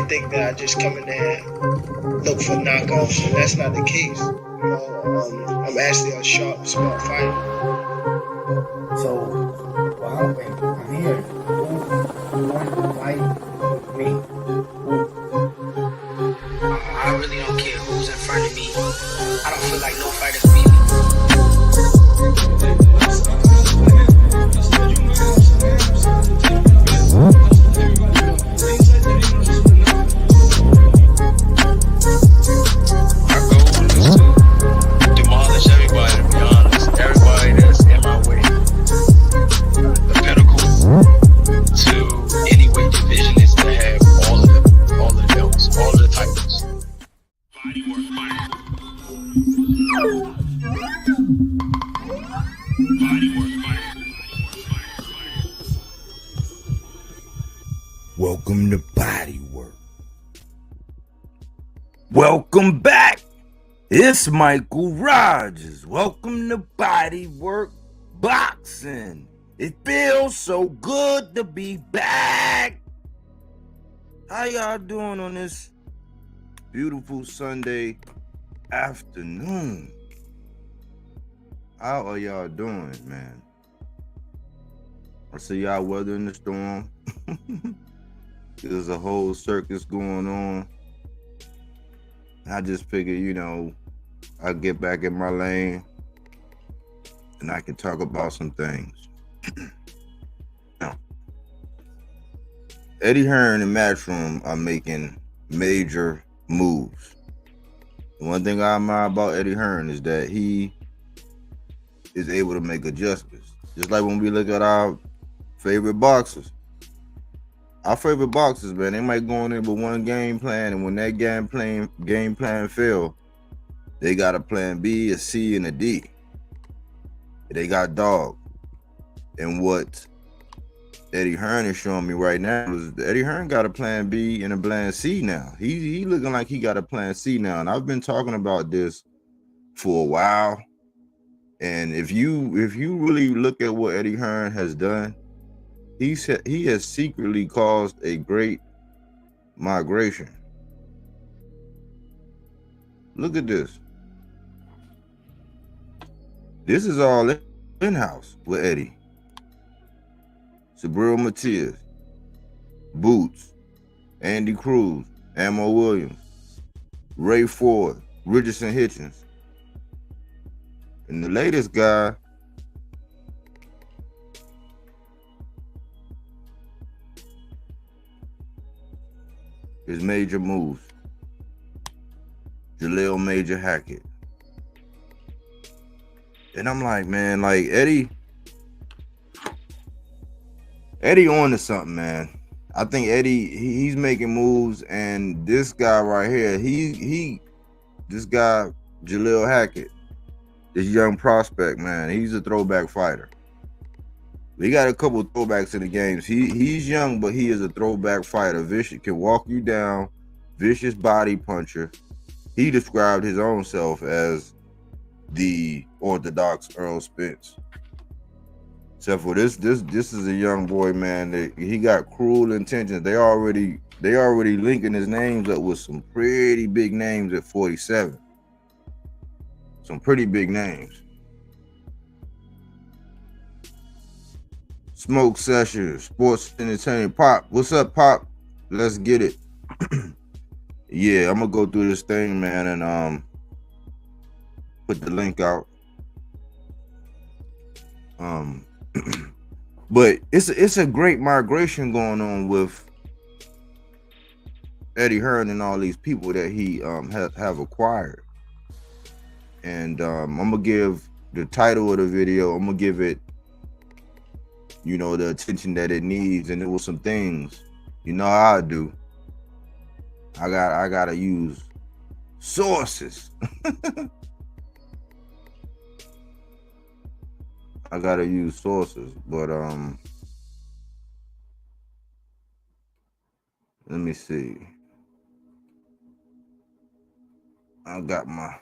think that I just come in there and look for knockouts, and that's not the case. You know, I'm actually a sharp, smart fighter. So, well, I'm here. Who wanted to fight with me? I really don't care who's in front of me. I don't feel like no fighter can beat me. My goal is to demolish everybody, to be honest. Everybody that's in my way. The pinnacle to any weight division is to have all the belts, all of the titles. Welcome to Body Work. Welcome back. It's Michael Rogers. Welcome to Body Work Boxing. It feels so good to be back. How y'all doing on this beautiful Sunday afternoon? How are y'all doing, man? I see y'all weathering the storm. There's a whole circus going on. I just figured, you know, I'll get back in my lane and I can talk about some things. Now, Eddie Hearn and Matchroom are making major moves. The one thing I admire about Eddie Hearn is that he is able to make adjustments. Just like when we look at our favorite boxers. Our favorite boxers, man, they might go in there with one game plan, and when that game plan fail, they got a plan B, a C, and a D. They got dog. And what Eddie Hearn is showing me right now is Eddie Hearn got a plan B and a plan C now. He looking like he got a plan C now, and I've been talking about this for a while. And if you really look at what Eddie Hearn has done, he has secretly caused a great migration. Look at this. This is all in-house with Eddie. Subriel Matias, Boots, Andy Cruz, Ammo Williams, Ray Ford, Richardson Hitchins. And the latest guy is Major Moves. Jalil Major Hackett. And I'm like, man, like Eddie on to something, man. I think Eddie, he's making moves, and this guy right here, this guy, Jalil Hackett, this young prospect, man, he's a throwback fighter. We got a couple of throwbacks in the games. He's young, but he is a throwback fighter. Vicious, can walk you down, vicious body puncher. He described his own self as the orthodox Earl Spence. Except for this is a young boy, man. He got cruel intentions. They already linking his names up with some pretty big names at 47. Some pretty big names. Smoke Session, Sports Entertainment. Pop, what's up, Pop? Let's get it. Yeah, I'm gonna go through this thing, man, and put the link out. But it's a great migration going on with Eddie Hearn and all these people that he have acquired. And I'm gonna give the title of the video, I'm gonna give it, you know, the attention that it needs. And it was some things, you know how I do. I gotta use sources. I gotta use sources, but let me see. I got my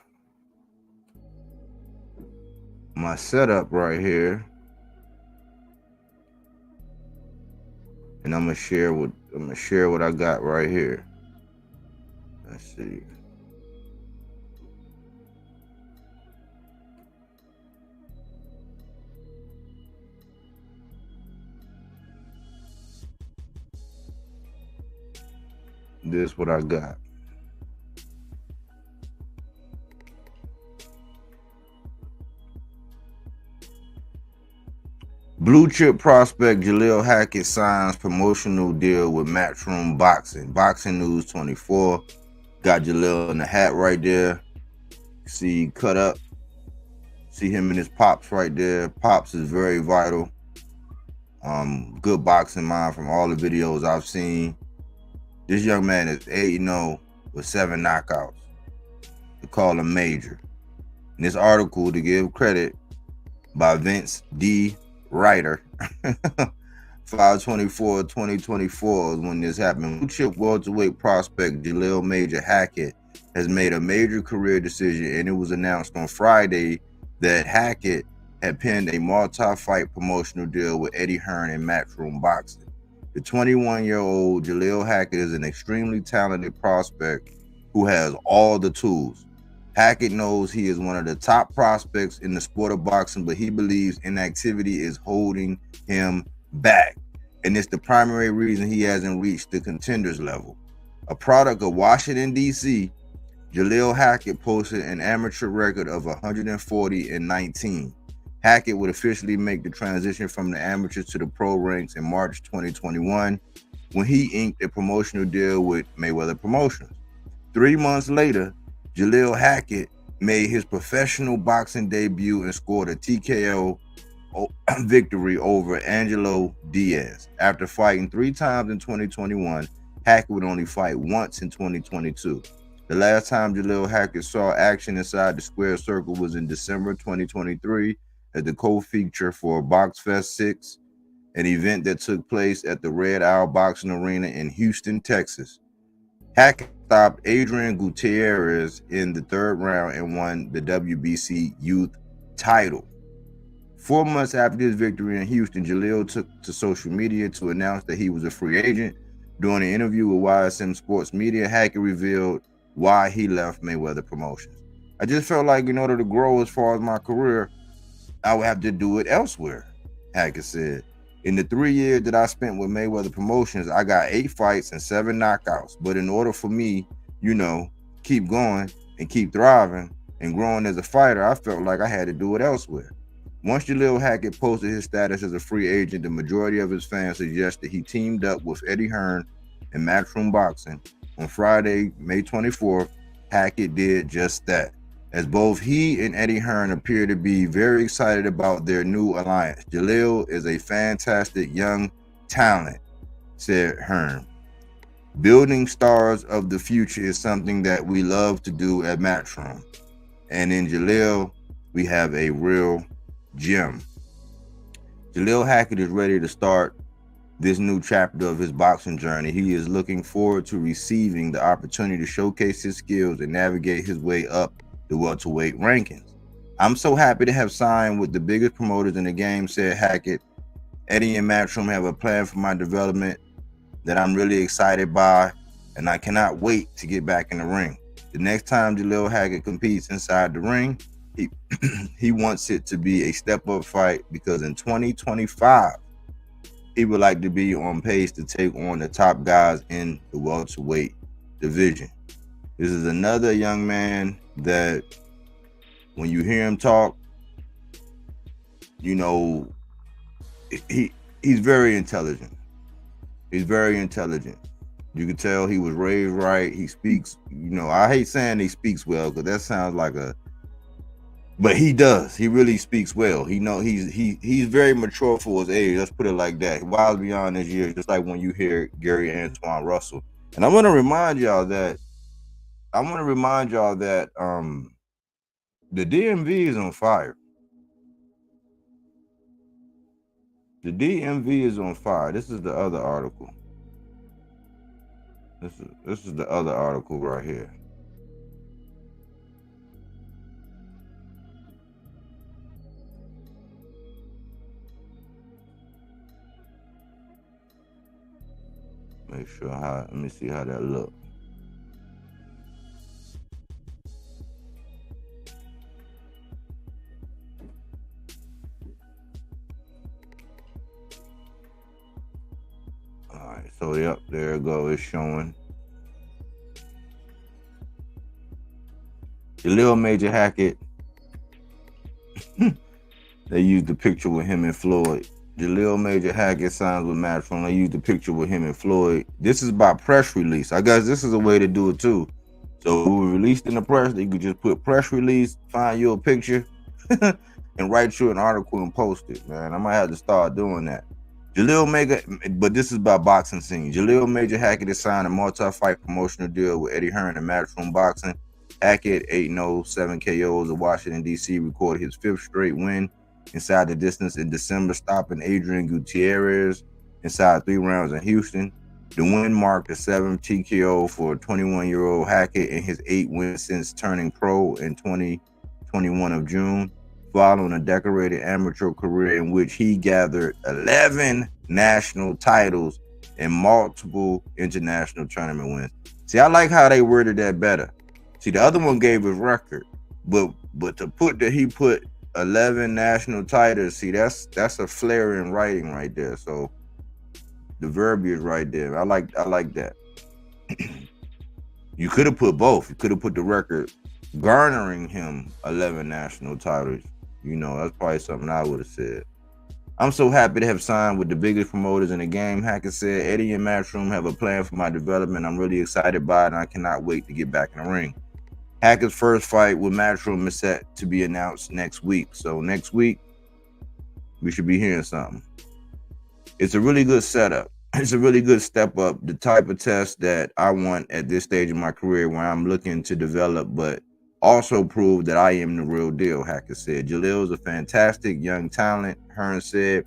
setup right here, and I'm gonna share what I got right here. Let's see. This what I got. Blue chip prospect Jalil Hackett signs promotional deal with Matchroom Boxing. Boxing News 24. Got Jalil in the hat right there. See cut up. See him and his pops right there. Pops is very vital. Good boxing mind from all the videos I've seen. This young man is 8-0 with 7 knockouts. They call him Major. In this article, to give credit by Vince D. Ryder, 5/24/2024 is when this happened. Blue chip welterweight prospect Jalil Major Hackett has made a major career decision, and it was announced on Friday that Hackett had penned a multi-fight promotional deal with Eddie Hearn and Matchroom Boxing. The 21-year-old Jalil Hackett is an extremely talented prospect who has all the tools. Hackett knows he is one of the top prospects in the sport of boxing, but he believes inactivity is holding him back, and it's the primary reason he hasn't reached the contenders level. A product of Washington, D.C., Jalil Hackett posted an amateur record of 140-19. Hackett would officially make the transition from the amateurs to the pro ranks in March 2021 when he inked a promotional deal with Mayweather Promotions. 3 months later, Jalil Hackett made his professional boxing debut and scored a TKO victory over Angelo Diaz. After fighting 3 times in 2021, Hackett would only fight once in 2022. The last time Jalil Hackett saw action inside the square circle was in December 2023 as the co-feature for BoxFest 6, an event that took place at the Red Owl Boxing Arena in Houston, Texas. Hackett stopped Adrian Gutierrez in the 3rd round and won the WBC youth title. 4 months after his victory in Houston, Jalil took to social media to announce that he was a free agent. During an interview with YSM Sports Media, Hackett revealed why he left Mayweather Promotions. I just felt like in order to grow as far as my career, I would have to do it elsewhere, Hackett said. In the 3 years that I spent with Mayweather Promotions, I got 8 fights and 7 knockouts. But in order for me, keep going and keep thriving and growing as a fighter, I felt like I had to do it elsewhere. Once Jalil Hackett posted his status as a free agent, the majority of his fans suggested he teamed up with Eddie Hearn and Matchroom Boxing. On Friday, May 24th, Hackett did just that, as both he and Eddie Hearn appear to be very excited about their new alliance. Jalil is a fantastic young talent, said Hearn. Building stars of the future is something that we love to do at Matchroom. And in Jalil, we have a real gem. Jalil Hackett is ready to start this new chapter of his boxing journey. He is looking forward to receiving the opportunity to showcase his skills and navigate his way up the welterweight rankings. I'm so happy to have signed with the biggest promoters in the game, said Hackett. Eddie and Matchroom have a plan for my development that I'm really excited by, and I cannot wait to get back in the ring. The next time Jalil Hackett competes inside the ring, he wants it to be a step-up fight, because in 2025, he would like to be on pace to take on the top guys in the welterweight division. This is another young man that when you hear him talk, he's very intelligent. He's very intelligent. You can tell he was raised right. He speaks, I hate saying he speaks well, because that sounds like but he does. He really speaks well. He's very mature for his age. Let's put it like that. Wise beyond his years, just like when you hear Gary Antoine Russell. And I want to remind y'all that the DMV is on fire. The DMV is on fire. This is the other article. This is the other article right here. Let me see how that look. Yep, there it go. It's showing. Jalil Major Hackett. They used the picture with him and Floyd. Jalil Major Hackett signs with Matchroom. They used the picture with him and Floyd. This is by press release. I guess this is a way to do it too. So it was released in the press. You could just put press release, find you a picture, and write you an article and post it, man. I might have to start doing that. Jalil Major, but this is by Boxing Scene. Jalil Major Hackett has signed a multi-fight promotional deal with Eddie Hearn and Matchroom Boxing. Hackett, 8-0, 7 KOs of Washington, D.C., recorded his 5th straight win inside the distance in December, stopping Adrian Gutierrez inside 3 rounds in Houston. The win marked the 7th TKO for 21-year-old Hackett and his 8th win since turning pro in 2021 of June, following a decorated amateur career in which he gathered 11 national titles and multiple international tournament wins. See, I like how they worded that better. See, the other one gave his record, but to put that he put 11 national titles, see, that's a flair in writing right there. So the verbiage right there, I like that. You could have put both. You could have put the record garnering him 11 national titles. You know, that's probably something I would have said. I'm so happy to have signed with the biggest promoters in the game. Hackett said, Eddie and Matchroom have a plan for my development. I'm really excited by it, and I cannot wait to get back in the ring. Hackett's first fight with Matchroom is set to be announced next week. So next week, we should be hearing something. It's a really good setup. It's a really good step up, the type of test that I want at this stage of my career where I'm looking to develop, but also prove that I am the real deal, Hackett said. Jalil is a fantastic young talent, Hearn said.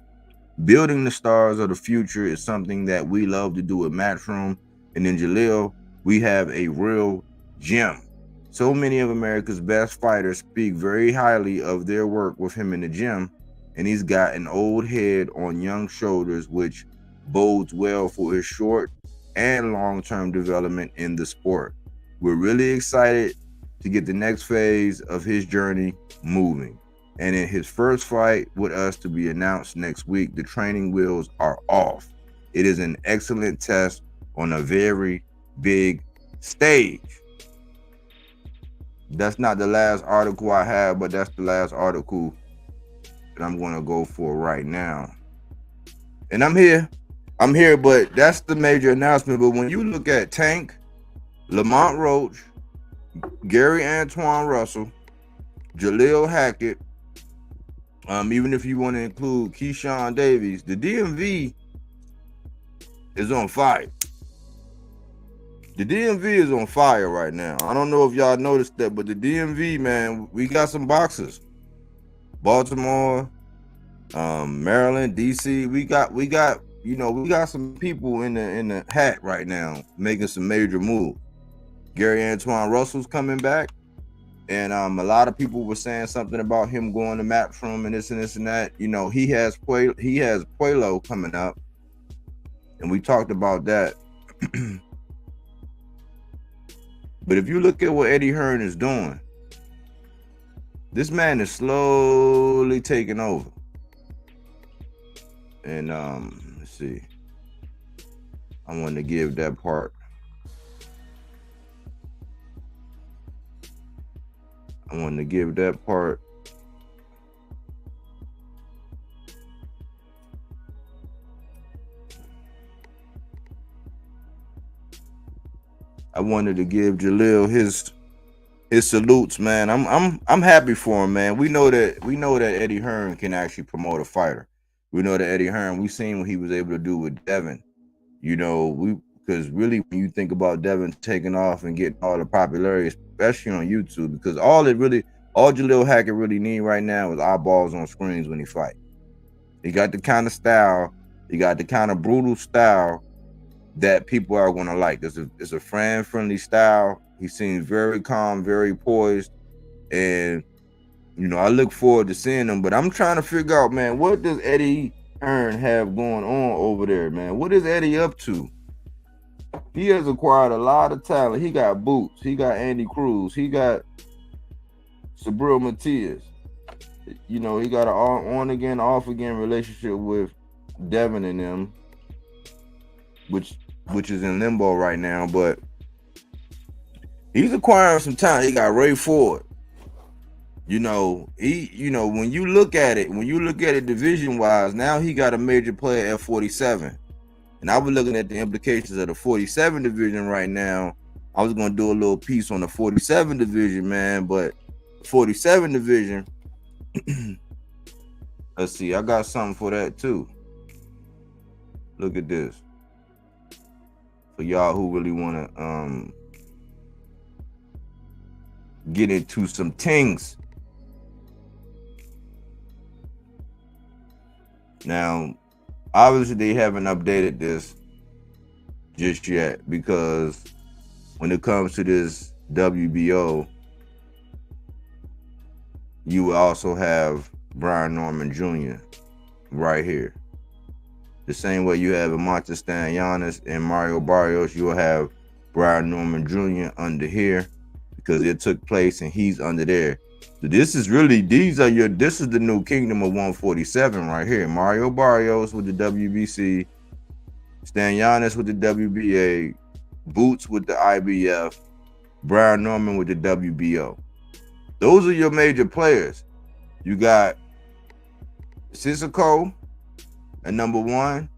Building the stars of the future is something that we love to do at Matchroom. And in Jalil, we have a real gem. So many of America's best fighters speak very highly of their work with him in the gym, and he's got an old head on young shoulders, which bodes well for his short and long-term development in the sport. We're really excited to get the next phase of his journey moving. And in his first fight with us to be announced next week, the training wheels are off. It is an excellent test on a very big stage. That's not the last article I have, but that's the last article that I'm going to go for right now. And I'm here, but that's the major announcement. But when you look at Tank, Lamont Roach, Gary Antoine Russell, Jalil Hackett, even if you want to include Keyshawn Davies, the DMV is on fire. The DMV is on fire right now. I don't know if y'all noticed that, but the DMV, man, we got some boxers. Baltimore, Maryland, DC, we got some people in the hat right now making some major moves. Gary Antoine Russell's coming back, and a lot of people were saying something about him going to Matchroom and this and that. You know, he has Puelo coming up, and we talked about that. But if you look at what Eddie Hearn is doing, this man is slowly taking over. And let's see. I wanted to give that part. I wanted to give Jalil his salutes, man. I'm happy for him, man. We know that Eddie Hearn can actually promote a fighter. We know that Eddie Hearn, we've seen what he was able to do with Devin. You know, because really when you think about Devin taking off and getting all the popularity, especially on YouTube, because all Jalil Hackett really need right now is eyeballs on screens when he fight. He got the kind of style, he got the kind of brutal style that people are going to like. It's a friend-friendly style. He seems very calm, very poised, and you know, I look forward to seeing him. But I'm trying to figure out, man, what does Eddie Hearn have going on over there, man? What is Eddie up to? He has acquired a lot of talent. He got Boots. He got Andy Cruz. He got Subriel Matias. You know, he got an on-again, off-again relationship with Devin and them, which which is in limbo right now, but he's acquiring some time. He got Ray Ford. When you look at it division wise, now he got a major player at 47. And I was looking at the implications of the 47 division right now. I was going to do a little piece on the 47 division, man, but 47 division, let's see, I got something for that too. Look at this. For y'all who really want to get into some things. Now, obviously they haven't updated this just yet, because when it comes to this WBO, you will also have Brian Norman Jr. right here. The same way you have Montes Giannis and Mario Barrios, you will have Brian Norman Jr. under here, because it took place and he's under there. So this is the new kingdom of 147 right here. Mario Barrios with the WBC, Stan Giannis with the WBA, Boots with the IBF, Brian Norman with the WBO. Those are your major players. You got Sissoko at number 1.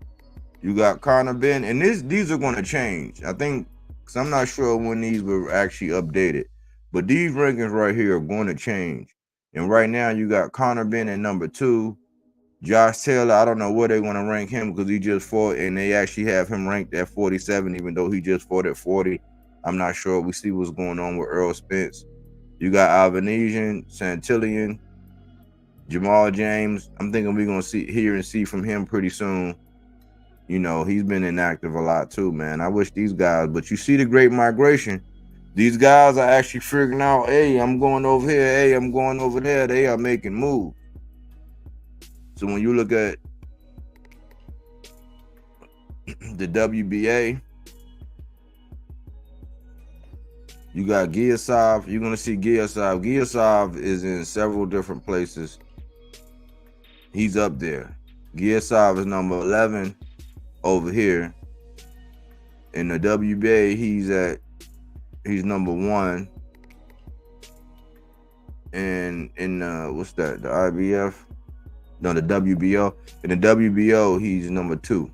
You got Conor Ben, and these are going to change. I think, because I'm not sure when these were actually updated, but these rankings right here are going to change. And right now you got Conor Ben at number 2. Josh Taylor, I don't know where they want to rank him, because he just fought, and they actually have him ranked at 47, even though he just fought at 40. I'm not sure. We see what's going on with Earl Spence. You got Albanesian, Santillan, Jamal James. I'm thinking we're going to hear and see from him pretty soon. He's been inactive a lot too, man. I wish these guys, but you see the great migration. These guys are actually figuring out, hey, I'm going over here, hey, I'm going over there. They are making moves. So when you look at the WBA, you got Giasov. You're going to see Giasov. Giasov is in several different places. He's up there. Giasov is number 11 over here. In the WBA, he's number 1. And in what's that? The IBF? No, the WBO. In the WBO, he's number 2.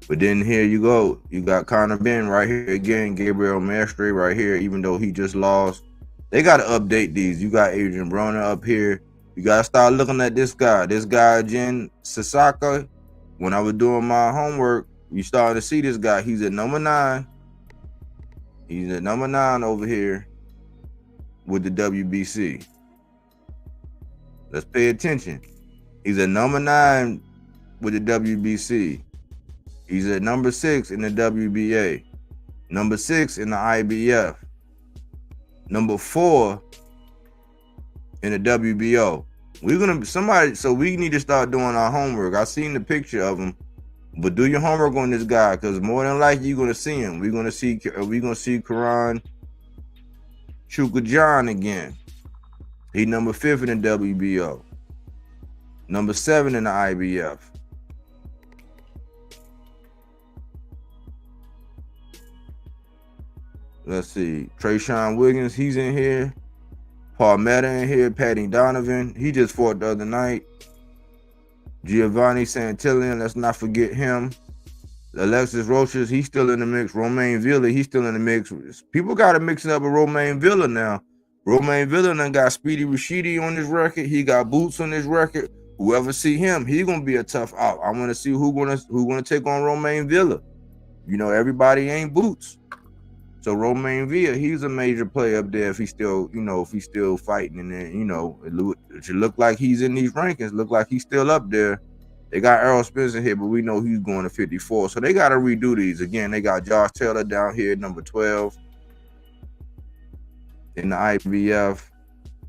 But then here you go. You got Conor Ben right here again. Gabriel Mestre right here, even though he just lost. They got to update these. You got Adrian Broner up here. You got to start looking at this guy. This guy, Jen Sasaka. When I was doing my homework, you started to see this guy. He's at number 9. He's at number 9 over here with the WBC. Let's pay attention. He's at number 9 with the WBC. He's at number 6 in the WBA. Number 6 in the IBF. Number 4 in the WBO. So we need to start doing our homework. I seen the picture of him, but do your homework on this guy, because more than likely you're gonna see him. We're gonna see Karan Chukajan again. He's number 5 in the WBO. Number 7 in the IBF. Let's see. Trayshawn Wiggins, he's in here. Paul Meta in here. Patty Donovan, he just fought the other night. Giovanni Santillan, let's not forget him. Alexis Roches, he's still in the mix. Romain Villa, he's still in the mix. People got to mix it up with Romain Villa now. Romain Villa done got Speedy Rashidi on his record. He got Boots on his record. Whoever see him, he's gonna be a tough out. I want to see who gonna take on Romain Villa. Everybody ain't Boots. So Romain Villa, he's a major player up there if he's still fighting. And then, it should look like he's in these rankings. Look like he's still up there. They got Errol Spence here, but we know he's going to 54. So they got to redo these. Again, they got Josh Taylor down here, number 12. In the IBF,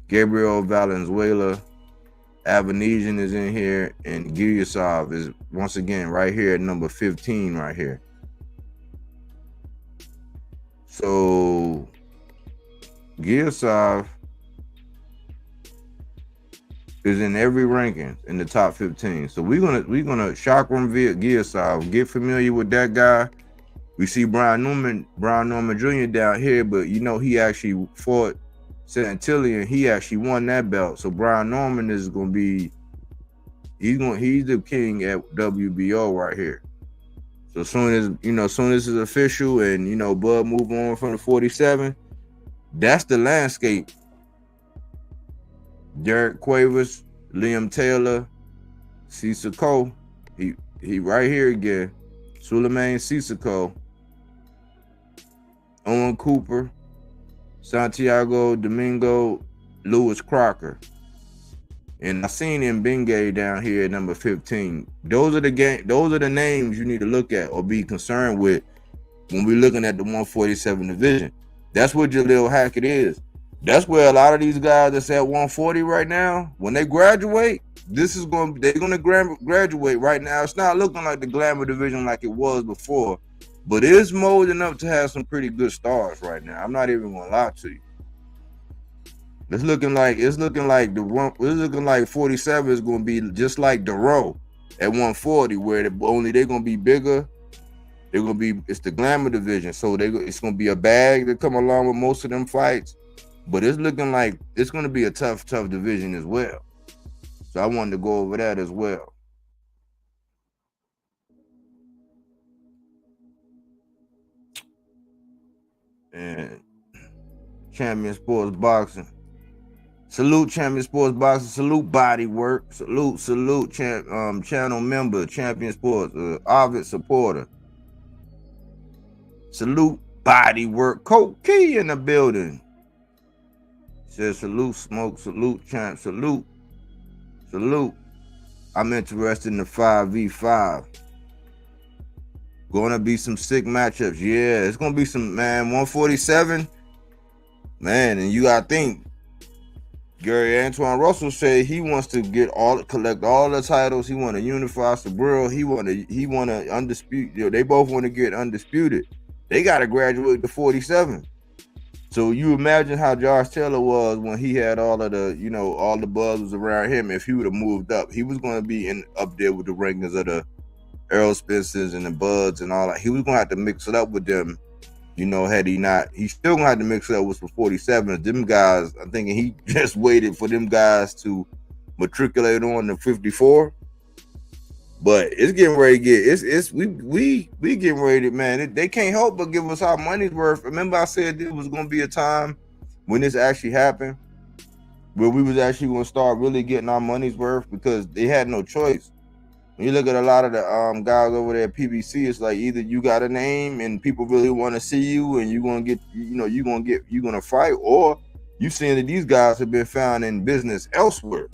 Gabriel Valenzuela, Avanesian is in here, and Gilyasov is once again right here at number 15 right here. So Gilyasov is in every ranking in the top 15. So we're gonna chakram via Gilyasov. Get familiar with that guy. We see Brian Norman Jr. down here, but you know he actually fought Santillan. He actually won that belt. So Brian Norman is gonna be he's the king at WBO right here. So as soon as this is official and Bud move on from the 47, that's the landscape. Derek Quavers, Liam Taylor, Sissoko, he right here again. Suleiman Sissoko, Owen Cooper, Santiago Domingo, Lewis Crocker. And I seen Mbenge down here at number 15. Those are the names you need to look at or be concerned with when we're looking at the 147 division. That's what Jalil Hackett is. That's where a lot of these guys that's at 140 right now, when they graduate, they're gonna graduate right now. It's not looking like the glamour division like it was before, but it's molding up to have some pretty good stars right now. I'm not even gonna lie to you. It's looking like 47 is gonna be just like the row at 140, where they're gonna be bigger. It's the glamour division, so it's gonna be a bag that come along with most of them fights. But it's looking like it's gonna be a tough division as well. So I wanted to go over that as well. And Champion Sports Boxing. Salute Champion Sports Boxing. Salute Body Work. Salute channel member, Champion Sports, avid supporter. Salute Body Work. Coach Key in the building. Says salute, Smoke. Salute, champ. Salute. I'm interested in the 5v5. Gonna be some sick matchups. Yeah, it's gonna be some, man. 147. Man, and you gotta think. Gary Antoine Russell said he wants to collect all the titles. He want to unify Subriel. He want to undisputed. They both want to get undisputed. They got to graduate to 47. So you imagine how Josh Taylor was when he had all of the, all the buzz was around him. If he would have moved up, he was going to be up there with the rankings of the Errol Spencers and the Buds and all that. He was going to have to mix it up with them. Had he not, he's still gonna have to mix it up with the 47. Them guys, I'm thinking he just waited for them guys to matriculate on the 54. But it's getting ready to get we getting ready to, man. They can't help but give us our money's worth. Remember, I said there was gonna be a time when this actually happened, where we was actually gonna start really getting our money's worth because they had no choice. When you look at a lot of the guys over there at PBC, it's like either you got a name and people really want to see you and you're gonna fight, or you seeing that these guys have been found in business elsewhere,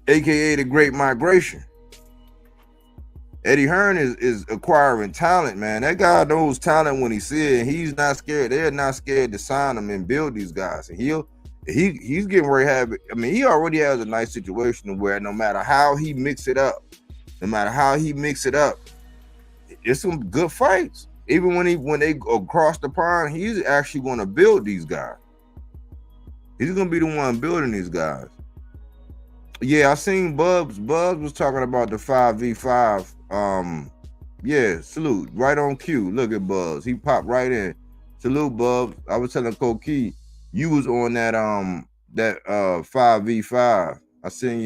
aka the Great Migration. Eddie Hearn is acquiring talent, man. That guy knows talent when he see it, and he's not scared. They're not scared to sign him and build these guys. And he's getting ready to have it. I mean, he already has a nice situation where no matter how he mix it up, it's some good fights. Even when they go across the pond, he's actually going to build these guys. He's going to be the one building these guys. Yeah, I seen Bubs. Bubs was talking about the 5v5. Yeah, salute. Right on cue. Look at Bubs. He popped right in. Salute, Bubs. I was telling Koki, you was on that 5v5. I seen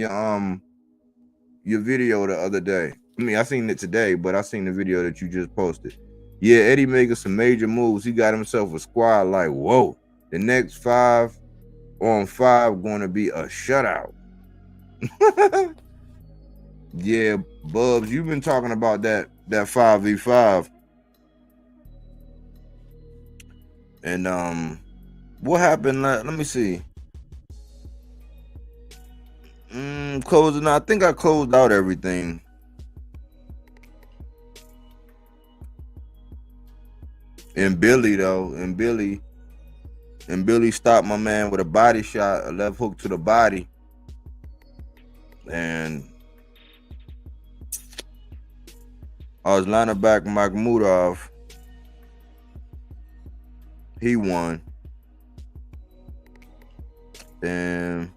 your video the other day. I mean, I seen it today, but I seen the video that you just posted. Yeah, Eddie making some major moves. He got himself a squad like, whoa. The next 5-on-5 going to be a shutout. Yeah, Bubs, you've been talking about that 5v5. And what happened? Let me see. Closing out. I think I closed out everything. And Billy stopped my man with a body shot, a left hook to the body. And linebacker Makhmudov, he won. And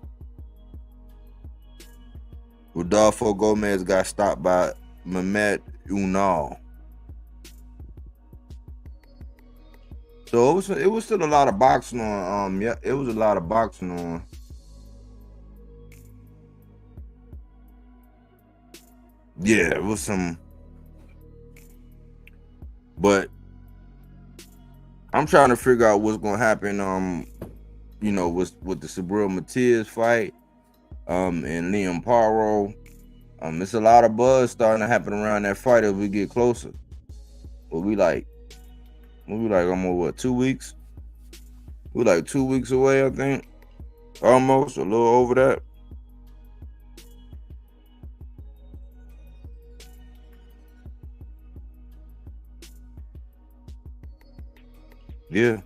Rodolfo Gomez got stopped by Mehmet Unal. So it was still a lot of boxing on. Yeah, it was a lot of boxing on. Yeah, it was some. But I'm trying to figure out what's gonna happen. With the Subriel Matias fight, and Liam Paro. It's a lot of buzz starting to happen around that fight as we get closer. But we like almost 2 weeks? We're like 2 weeks away, I think. Almost, a little over that. Yeah.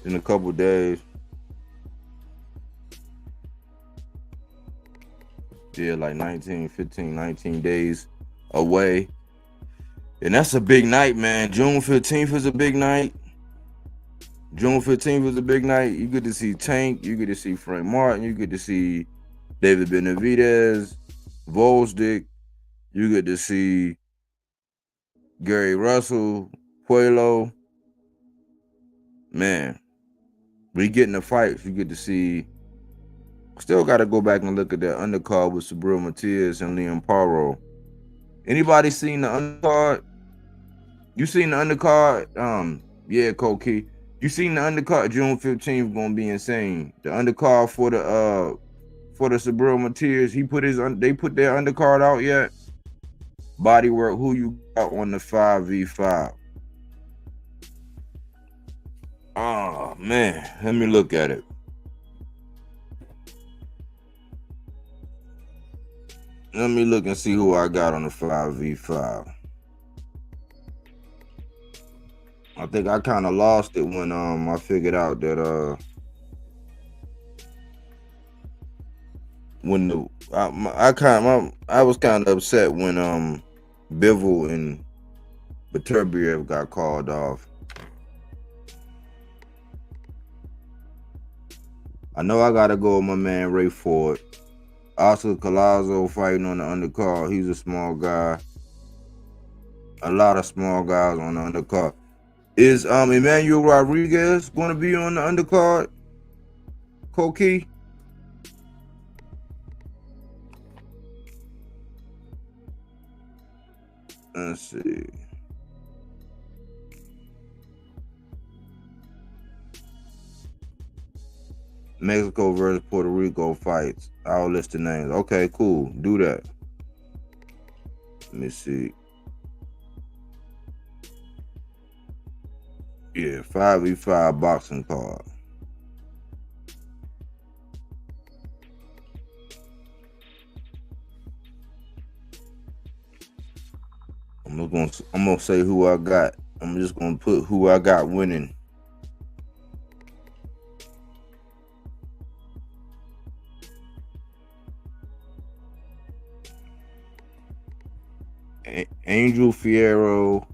In a couple days. Yeah, like 19 days away. And that's a big night, man. June 15th is a big night. June 15th is a big night. You get to see Tank. You get to see Frank Martin. You get to see David Benavidez, Volsdick. You get to see Gary Russell, Puelo. Man, we get in the fights. You get to see. Still got to go back and look at that undercard with Subriel Matias and Liam Paro. Anybody seen the undercard? You seen the undercard? Yeah, Koki. You seen the undercard? June 15th gonna be insane. The undercard for the Subriel Matias. They put their undercard out yet? Bodywork. Who you got on the 5v5? Oh man, let me look at it. Let me look and see who I got on the 5v5. I think I kind of lost it when I figured out that I was kind of upset when Bivol and Beterbiev got called off. I know I gotta go with my man Ray Ford. Oscar Collazo fighting on the undercard. He's a small guy. A lot of small guys on the undercard. Is Emmanuel Rodriguez going to be on the undercard? Koki? Let's see. Mexico versus Puerto Rico fights. I'll list the names. Okay, cool. Do that. Let me see. Yeah, 5v5 boxing card. I'm gonna say who I got. I'm just gonna put who I got winning. Angel Fierro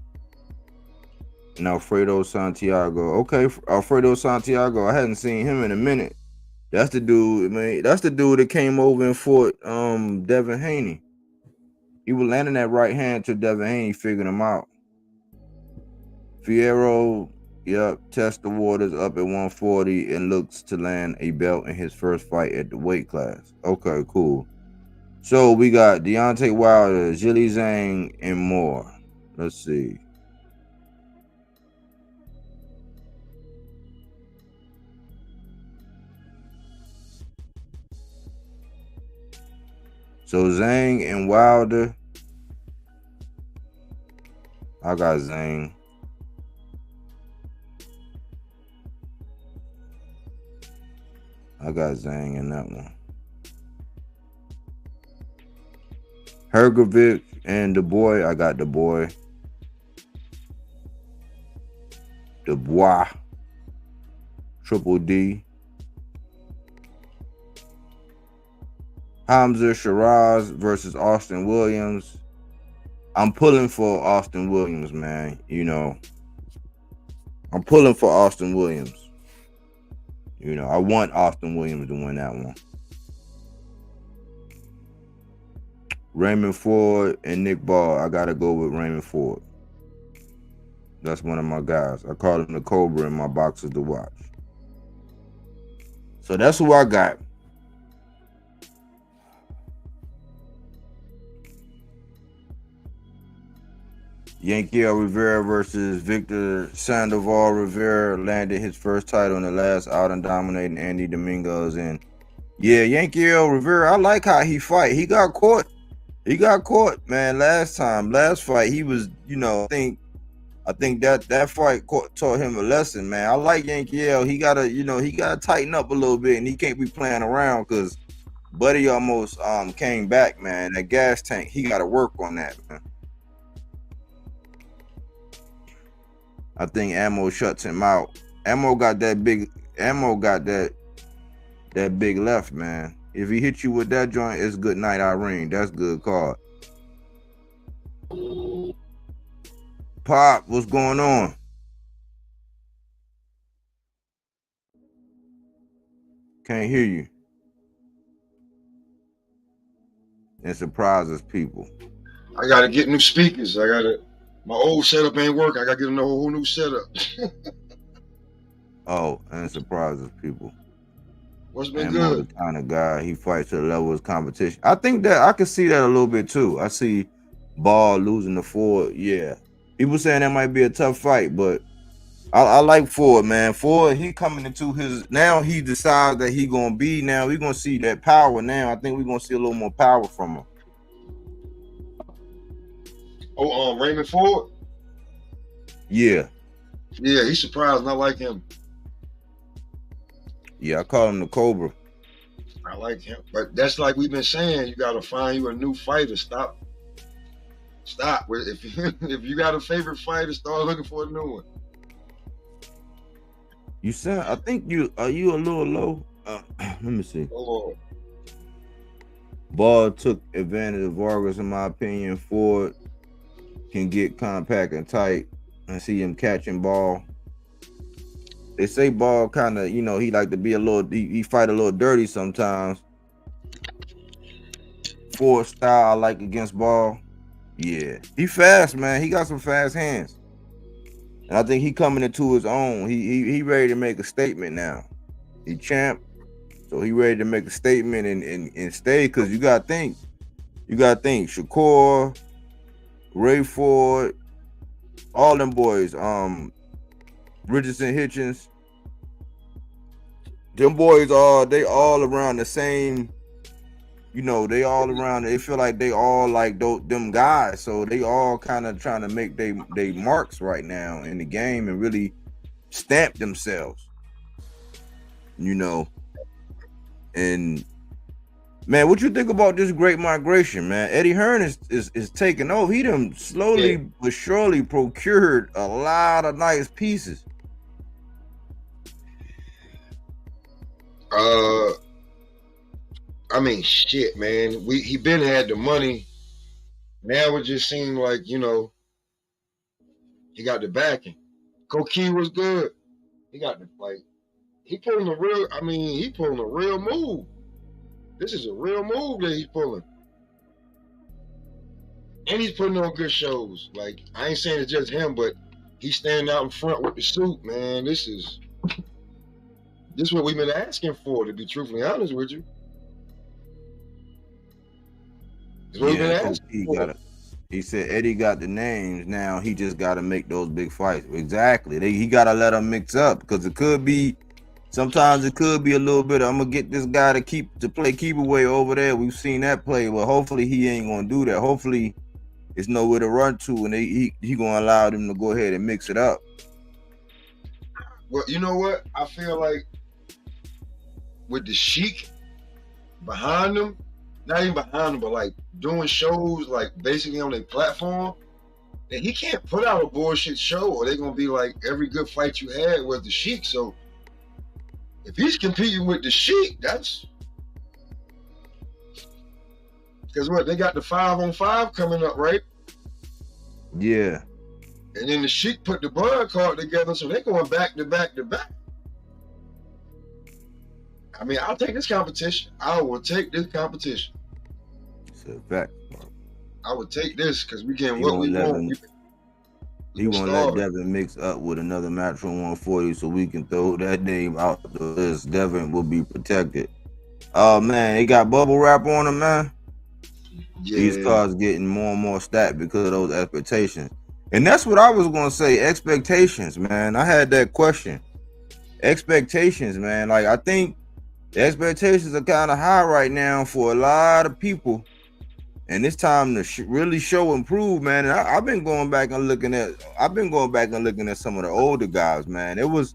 and Alfredo Santiago. Okay, Alfredo Santiago. I hadn't seen him in a minute. That's the dude, man. That's the dude that came over and fought Devin Haney. He was landing that right hand till Devin Haney figured him out. Fierro, yep, test the waters up at 140 and looks to land a belt in his first fight at the weight class. Okay, cool. So we got Deontay Wilder, Zhilei Zhang, and more. Let's see. So Zhang and Wilder. I got Zhang. I got Zhang in that one. Hergovic and Dubois. I got Dubois. Dubois. Triple D. Hamza Shiraz versus Austin Williams. I'm pulling for Austin Williams, man. You know, I'm pulling for Austin Williams. You know, I want Austin Williams to win that one. Raymond Ford and Nick Ball. I gotta go with Raymond Ford. That's one of my guys. I call him the Cobra in my boxes to watch. So that's who I got. Yanquiel Rivera versus Victor Sandoval. Rivera landed his first title in the last outing, dominating Andy Dominguez. And yeah, Yanquiel Rivera, I like how he fight. He got caught. He got caught, man. Last fight, he was, I think that fight taught him a lesson, man. I like Yanquiel. He gotta tighten up a little bit, and he can't be playing around because Buddy almost came back, man. That gas tank, he gotta work on that, man. I think Ammo shuts him out. Ammo got that big left, man. If he hit you with that joint, it's good night, Irene. That's good card. Pop, what's going on? Can't hear you. It surprises people. I gotta get new speakers. My old setup ain't working. I gotta get a whole new setup. Oh, and it surprises people. What's been Ammo good? The kind of guy, he fights to the level of competition. I think that I can see that a little bit too. I see Ball losing to Ford. Yeah. People saying that might be a tough fight, but I like Ford, man. Ford, he coming into his, now he decides that he gonna be, now we gonna see that power now. I think we're gonna see a little more power from him. Oh, Raymond Ford? Yeah. Yeah, he's surprised and I like him. Yeah, I call him the Cobra. I like him. But that's like we've been saying, you gotta find you a new fighter. Stop. If you got a favorite fighter, start looking for a new one. You said, I think are you a little low? Let me see. Oh, Ball took advantage of Vargas, in my opinion. Ford can get compact and tight and see him catching Ball. They say Ball kind of, he like to be a little, he fight a little dirty sometimes. Ford style I like against Ball. Yeah, he fast, man. He got some fast hands. And I think he coming into his own. He ready to make a statement now. He champ. So he ready to make a statement and stay, because you gotta think. Shakur, Ray Ford, all them boys, Richardson Hitchins. Them boys they all around the same, they all around, they feel like they all like them guys. So they all kind of trying to make they marks right now in the game and really stamp themselves. And man, what you think about this great migration, man? Eddie Hearn is taking over. He done slowly but surely procured a lot of nice pieces. I mean, shit, man. He been had the money. Now it just seemed like, he got the backing. Koki was good. He got the he pulling a real move. This is a real move that he's pulling. And he's putting on good shows. Like, I ain't saying it's just him, but he's standing out in front with the suit, man. This is what we've been asking for, to be truthfully honest with you. This is what we've been asking for. He said Eddie got the names. Now he just got to make those big fights. Exactly. He got to let them mix up, because sometimes it could be a little bit of, I'm going to get this guy to play keep away over there. We've seen that play. Well, hopefully he ain't going to do that. Hopefully it's nowhere to run to, and he going to allow them to go ahead and mix it up. Well, you know what? I feel like with the Sheik behind them, not even behind them, but like doing shows like basically on their platform, that he can't put out a bullshit show, or they're going to be like, every good fight you had was the Sheik. So if he's competing with the Sheik, that's because they got the 5-on-5 coming up, right? Yeah. And then the Sheik put the Bud card together, so they're going back to back to back. I mean, I'll take this competition. I will take this competition. It's a fact. I would take this because we getting He what won't we let want. him. He We're won't let starving. Devin mix up with another Matchroom 140, so we can throw that name out the list. Devin will be protected. Oh man, they got bubble wrap on them, man. These Yeah. cars getting more and more stacked because of those expectations. And that's what I was gonna say. Expectations, man. I had that question. Expectations, man. Like I think the expectations are kind of high right now for a lot of people. And it's time to really show and prove, man. And I've been going back and looking at some of the older guys, man. It was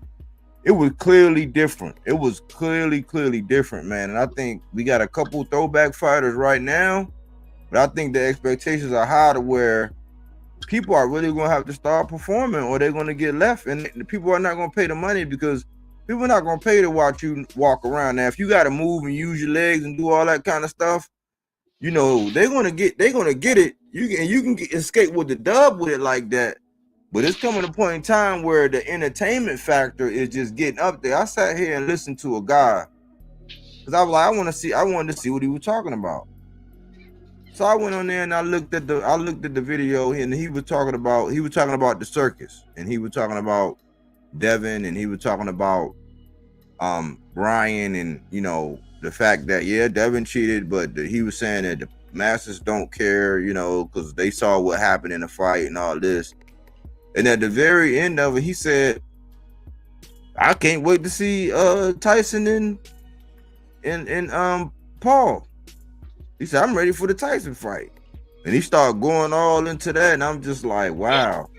clearly different. It was clearly different, man. And I think we got a couple throwback fighters right now, but I think the expectations are high to where people are really going to have to start performing or they're going to get left. And the people are not going to pay the money because people are not going to pay to watch you walk around. Now, if you got to move and use your legs and do all that kind of stuff, you know, they're gonna get it. You can escape with the dub with it like that. But it's coming to a point in time where the entertainment factor is just getting up there. I sat here and listened to a guy because I was like, I wanted to see what he was talking about. So I went on there and I looked at the video and he was talking about the circus and he was talking about Devin and he was talking about Brian and you know the fact that Devin cheated, but he was saying that the masses don't care, you know, because they saw what happened in the fight and all this. And at the very end of it, he said, "I can't wait to see Tyson and Paul." He said, "I'm ready for the Tyson fight," and he started going all into that, and I'm just like, wow.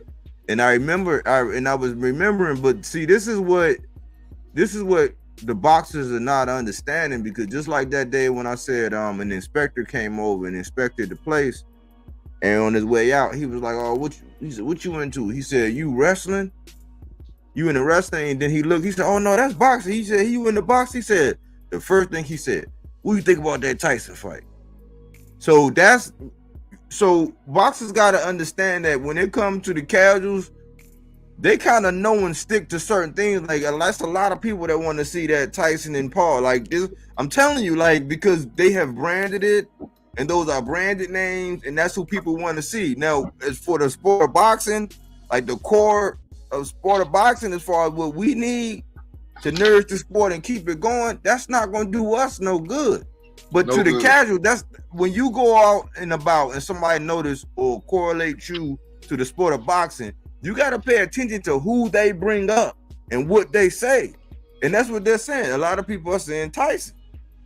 And I was remembering, but see, this is what the boxers are not understanding, because just like that day when I said an inspector came over and inspected the place, and on his way out he was like, "Oh, what you into?" He said, "You wrestling? You in the wrestling?" And then he said, "Oh no, that's boxing." He said, "You in the box?" He said, the first thing he said, "What do you think about that Tyson fight?" So boxers got to understand that when it comes to the casuals, they kind of know and stick to certain things. Like that's a lot of people that want to see that Tyson and Paul. Like this, I'm telling you, like, because they have branded it, and those are branded names, and that's who people want to see. Now, as for the sport of boxing, like the core of sport of boxing, as far as what we need to nourish the sport and keep it going, that's not going to do us no good. But No to the good. casual, that's when you go out and about and somebody notice or correlate you to the sport of boxing, you got to pay attention to who they bring up and what they say. And that's what they're saying. A lot of people are saying Tyson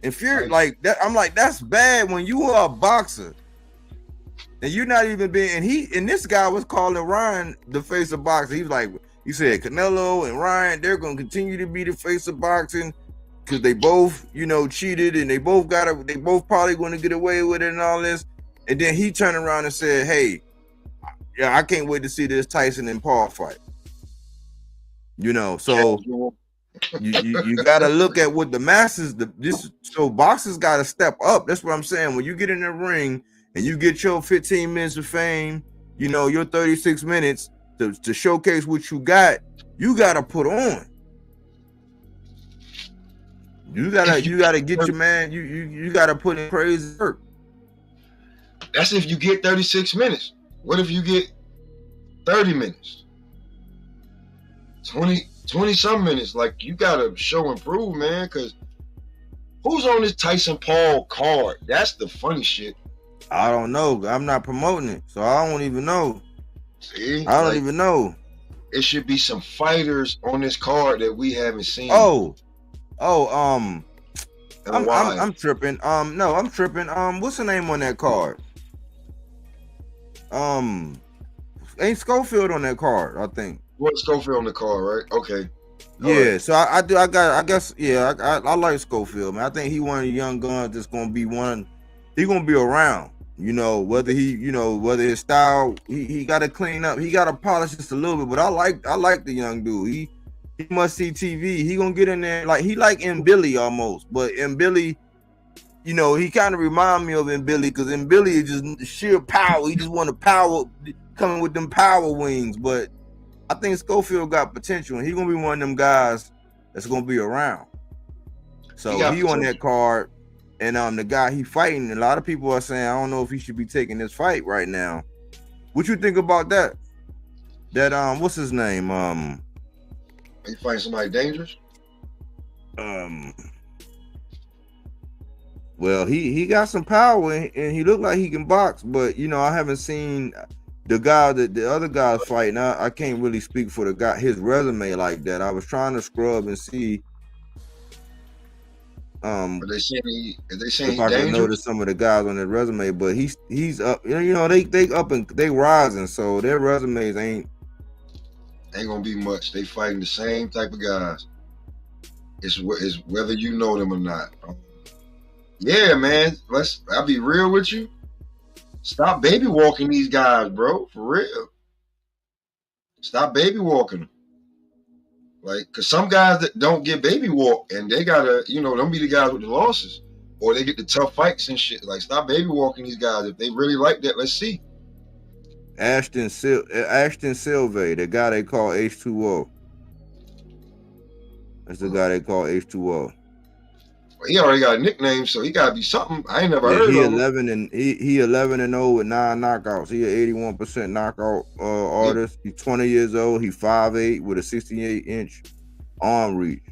and Fury. Like that, I'm like, that's bad when you are a boxer and you're not even being, and this guy was calling Ryan the face of boxing. He was like, he said Canelo and Ryan, they're going to continue to be the face of boxing because they both, you know, cheated and they both probably going to get away with it and all this. And then he turned around and said, "Hey, yeah, I can't wait to see this Tyson and Paul fight." You know, so you got to look at what the masses. So boxers got to step up. That's what I'm saying. When you get in the ring and you get your 15 minutes of fame, you know, your 36 minutes to showcase what you got to put on. You gotta get your man. You gotta put in crazy work. That's if you get 36 minutes. What if you get 30 minutes? 20 some minutes. Like, you gotta show and prove, man, because who's on this Tyson Paul card? That's the funny shit. I don't know. I'm not promoting it, so I don't even know. See? I don't even know. It should be some fighters on this card that we haven't seen. I'm tripping. No, I'm tripping. What's the name on that card? Ain't Schofield on that card? I think. What, Schofield on the card, right? Okay. Yeah. Right. So I like Schofield, man. I think he one of the young guns that's gonna be one. He gonna be around. You know, whether his style, he got to clean up. He got to polish just a little bit. But I like the young dude. He must see TV. He gonna get in there he like M. Billy almost. But M. Billy, you know, he kind of remind me of M. Billy because M. Billy is just sheer power. He just want to power, coming with them power wings. But I think Schofield got potential, and he gonna be one of them guys that's gonna be around. So he on that card. And the guy he fighting, a lot of people are saying, I don't know if he should be taking this fight right now. What you think about that? That what's his name? You find somebody dangerous? Well, he got some power and he looked like he can box, but you know, I haven't seen the guy that the other guy's fighting. I can't really speak for the guy, his resume like that. I was trying to scrub and see Are they saying if I can notice some of the guys on his resume, but he's up, you know, they up and they rising, so their resumes ain't gonna be much. They fighting the same type of guys. It's whether you know them or not. Yeah, man. I'll be real with you. Stop baby walking these guys, bro. For real. Stop baby walking them. Like, cause some guys that don't get baby walk and they gotta, you know, them be the guys with the losses. Or they get the tough fights and shit. Like, stop baby walking these guys. If they really like that, let's see. Ashton Silve, the guy they call H2O. That's the guy they call H2O. Well, he already got a nickname, so he gotta be something. I ain't never heard of him. He 11-0 with 9 knockouts. He an 81% knockout artist. He's 20 years old. He 5'8" with a 68-inch arm reach.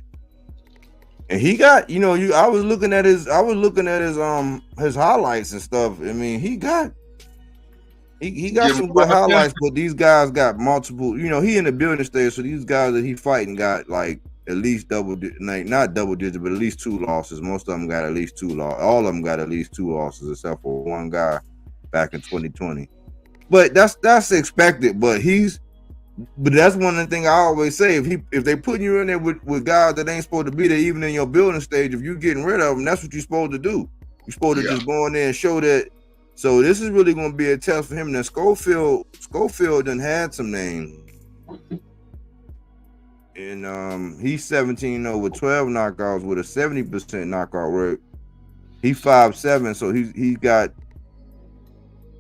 And he got, you know, I was looking at his highlights and stuff. I mean, he got some good highlights, but these guys got multiple, you know, he in the building stage, so these guys that he fighting got like at least not double digit, but at least 2 losses. Most of them got at least 2 losses. All of them got at least 2 losses, except for one guy back in 2020. But that's expected. But that's one of the things I always say. If they putting you in there with guys that ain't supposed to be there, even in your building stage, if you getting rid of them, that's what you're supposed to do. You're supposed to just go in there and show that. So this is really going to be a test for him. Now Schofield done had some names. And he's 17-0 with 12 knockouts with a 70% knockout rate. He's 5'7", so he got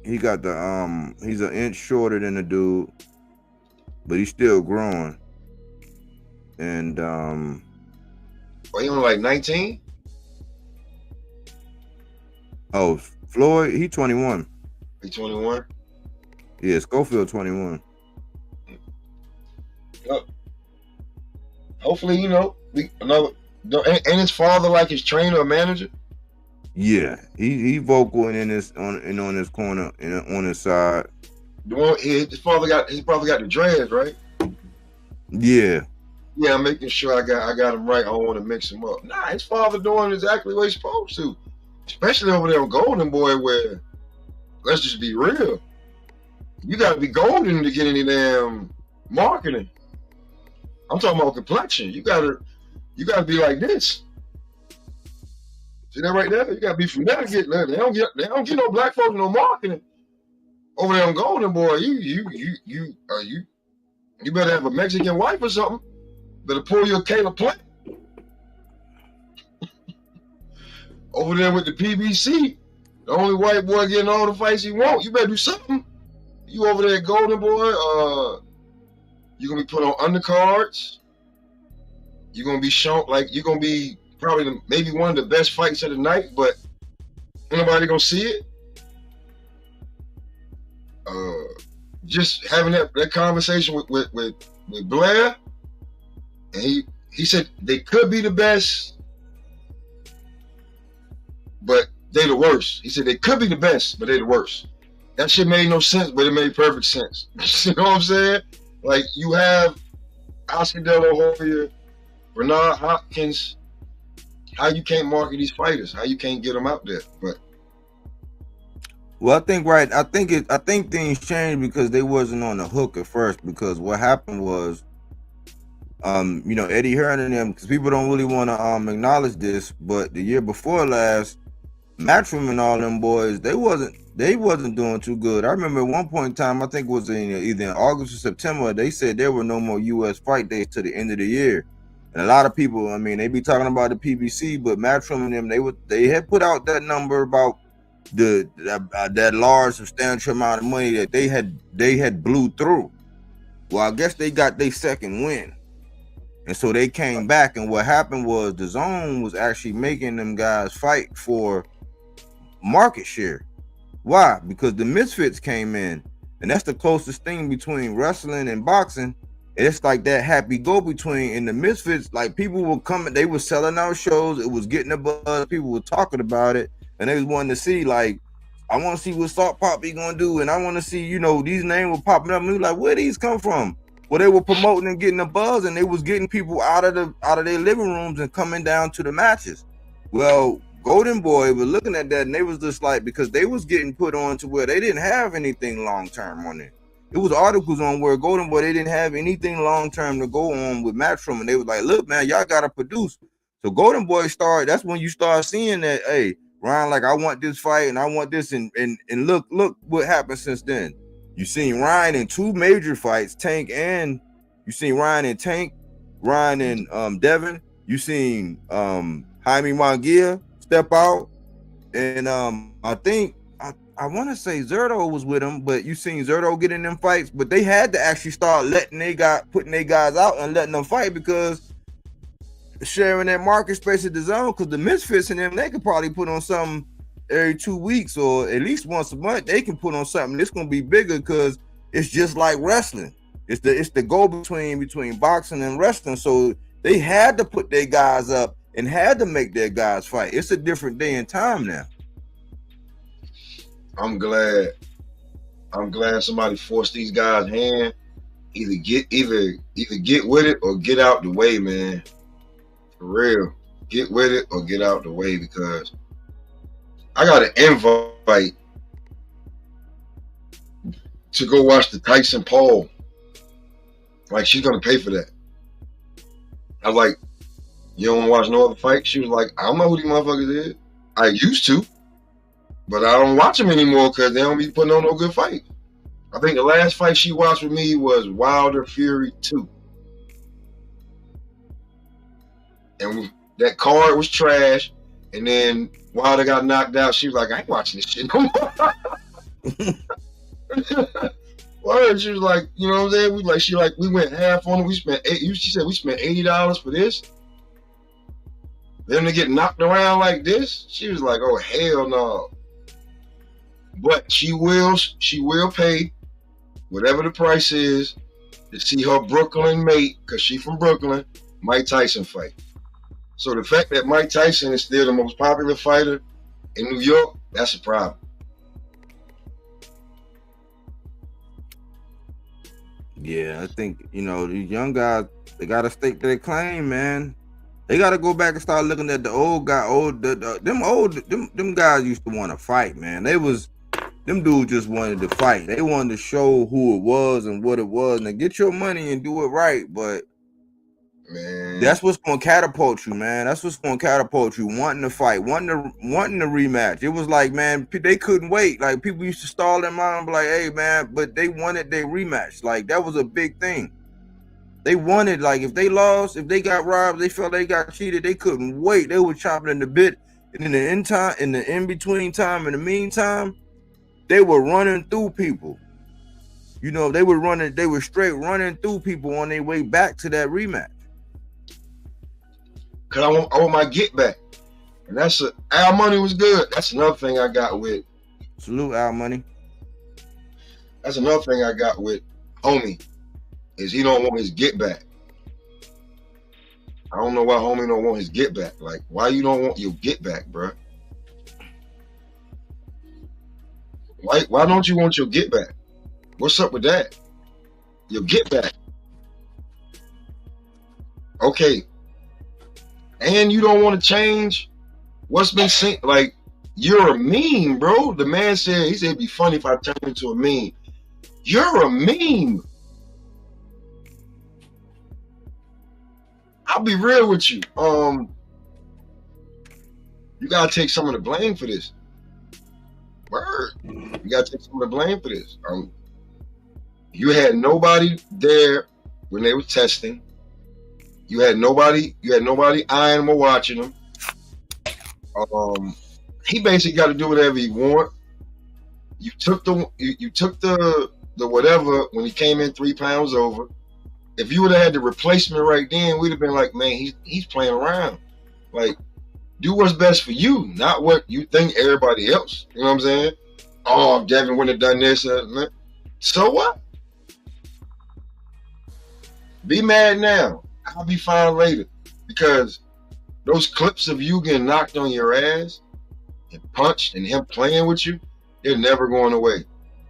the he's an inch shorter than the dude, but he's still growing. And he only like 19? Oh, Floyd, he 21. He 21? Yeah, Schofield 21. Hopefully, you know, ain't his father like his trainer or manager? Yeah, he vocal in his on his corner and on his side. His father probably got the dreads, right? Yeah. Yeah, I'm making sure I got him right. I don't want to mix him up. Nah, his father doing exactly what he's supposed to. Especially over there on Golden Boy, where, let's just be real, you got to be golden to get any damn marketing. I'm talking about complexion. You gotta be like this. See that right there? You gotta be from there to get there. They don't get no black folks no marketing over there on Golden Boy. You better have a Mexican wife or something. Better pull your Kayla Plant over there with the PBC. The only white boy getting all the fights he want. You better do something. You over there at Golden Boy, you're gonna be put on undercards. You're gonna be shown like you're gonna be probably maybe one of the best fights of the night, but ain't nobody gonna see it. Just having that conversation with Blair, and he said they could be the best, but they the worst. He said they could be the best, but they the worst. That shit made no sense, but it made perfect sense. You know what I'm saying? Like, you have Oscar De La Hoya, Bernard Hopkins. How you can't market these fighters? How you can't get them out there? But well, I think things changed because they wasn't on the hook at first. Because what happened was, you know, Eddie Hearn and them, because people don't really want to acknowledge this, but the year before last, Matchroom and all them boys, they wasn't doing too good. I remember at one point in time, I think it was either in August or September, they said there were no more U.S. fight days to the end of the year. And a lot of people, I mean, they be talking about the PBC, but Matchroom and them, they had put out that number about that large substantial amount of money that they had blew through. Well, I guess they got their second win. And so they came back, and what happened was the zone was actually making them guys fight for market share. Why? Because the misfits came in, and that's the closest thing between wrestling and boxing. It's like that happy go between. And the misfits, like people were coming, they were selling out shows. It was getting a buzz. People were talking about it, and they was wanting to see, like, I want to see what Salt Poppy gonna do, and I want to see, these names were popping up. And we were like, where these come from? Well, they were promoting and getting a buzz, and they was getting people out of their living rooms and coming down to the matches. Well, Golden Boy was looking at that, and they was just like, because they was getting put on to where they didn't have anything long term on it. It was articles on where Golden Boy, they didn't have anything long term to go on with Matchroom, and they was like, look, man, y'all gotta produce. So Golden Boy started. That's when you start seeing that, hey, Ryan, like, I want this fight and I want this, and look what happened since then. You seen Ryan in 2 major fights, Tank, and you seen Ryan and Tank, Ryan and Devin. You seen Jaime Munguia step out, and I think I want to say Zerto was with him, but you seen Zerto get in them fights. But they had to actually start putting their guys out and letting them fight, because sharing that market space at the zone, because the misfits in them, they could probably put on something every 2 weeks or at least once a month. They can put on something that's gonna be bigger, because it's just like wrestling. It's the go between boxing and wrestling. So they had to put their guys up and had to make their guys fight. It's a different day and time now. I'm glad somebody forced these guys' hand. Either get with it or get out the way, man. For real. Get with it or get out the way, because I got an invite to go watch the Tyson Paul. Like, she's gonna pay for that. I was like, you don't want to watch no other fight? She was like, I don't know who these motherfuckers is. I used to, but I don't watch them anymore because they don't be putting on no good fight. I think the last fight she watched with me was Wilder Fury 2. And that card was trash. And then Wilder got knocked out. She was like, I ain't watching this shit no more. Well, she was like, you know what I'm saying? We went half on it. She said we spent $80 for this. Them to get knocked around like this. She was like, oh, hell no. But she will pay whatever the price is to see her Brooklyn mate, because she from Brooklyn, Mike Tyson fight. So the fact that Mike Tyson is still the most popular fighter in New York, that's a problem. Yeah, I think, these young guys, they got to stake their claim, man. They got to go back and start looking at the old guy. Them guys used to want to fight, man. Them dudes just wanted to fight. They wanted to show who it was and what it was. Now get your money and do it right, but man, that's what's going to catapult you, man. That's what's going to catapult you, wanting to fight, wanting to rematch. It was like, man, they couldn't wait. Like, people used to stall them out and be like, hey, man, but they wanted their rematch. Like, that was a big thing. They wanted, like, if they lost, if they got robbed, they felt they got cheated, they couldn't wait. They were chopping in the bit. And in the in-between time, in the meantime, they were running through people. They were straight running through people on their way back to that rematch. Cause I want my get back. And Al Money was good. That's another thing I got with. Salute Al Money. That's another thing I got with Homie, is he don't want his get back. I don't know why Homie don't want his get back. Like, why you don't want your get back, bro? Why don't you want your get back? What's up with that? Your get back. Okay. And you don't want to change what's been seen. Like, you're a meme, bro. The man said, he said it'd be funny if I turned into a meme. You're a meme. I'll be real with you. You gotta take some of the blame for this. Word. You gotta take some of the blame for this. You had nobody there when they were testing. You had nobody eyeing them or watching them. He basically got to do whatever he want. You took the whatever when he came in 3 pounds over. if you would have had the replacement right then, we'd have been like, man, he's playing around. Like, do what's best for you, not what you think everybody else. You know what I'm saying? Oh, Devin wouldn't have done this. So what? Be mad now. I'll be fine later. Because those clips of you getting knocked on your ass and punched and him playing with you, they're never going away.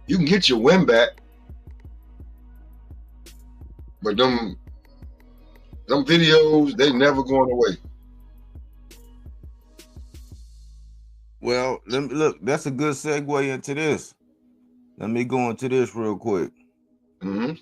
You can get your win back, but them videos, they never going away. Well, look, that's a good segue into this. Let me go into this real quick. Mm-hmm.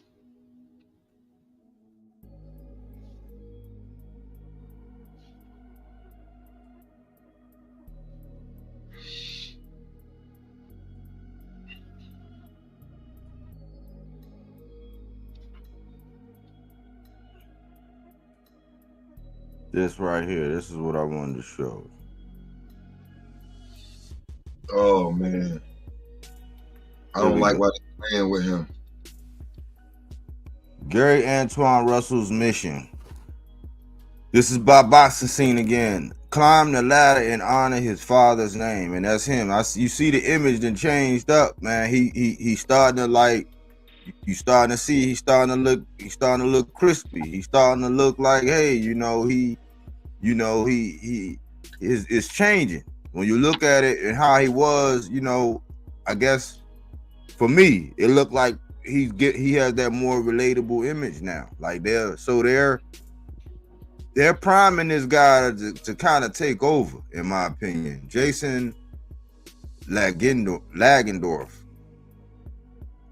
This right here, this is what I wanted to show. Oh, man. I don't like why they're playing with him. Gary Antoine Russell's mission. This is Bob Boxing scene again. Climb the ladder and honor his father's name, and that's him. You see the image then changed up, man. He starting to like. You starting to see he's starting to look crispy. He's starting to look like, hey, it's changing. When you look at it and how he was, I guess for me, it looked like he has that more relatable image now. Like they're priming this guy to kind of take over, in my opinion. Jason Lagendorf.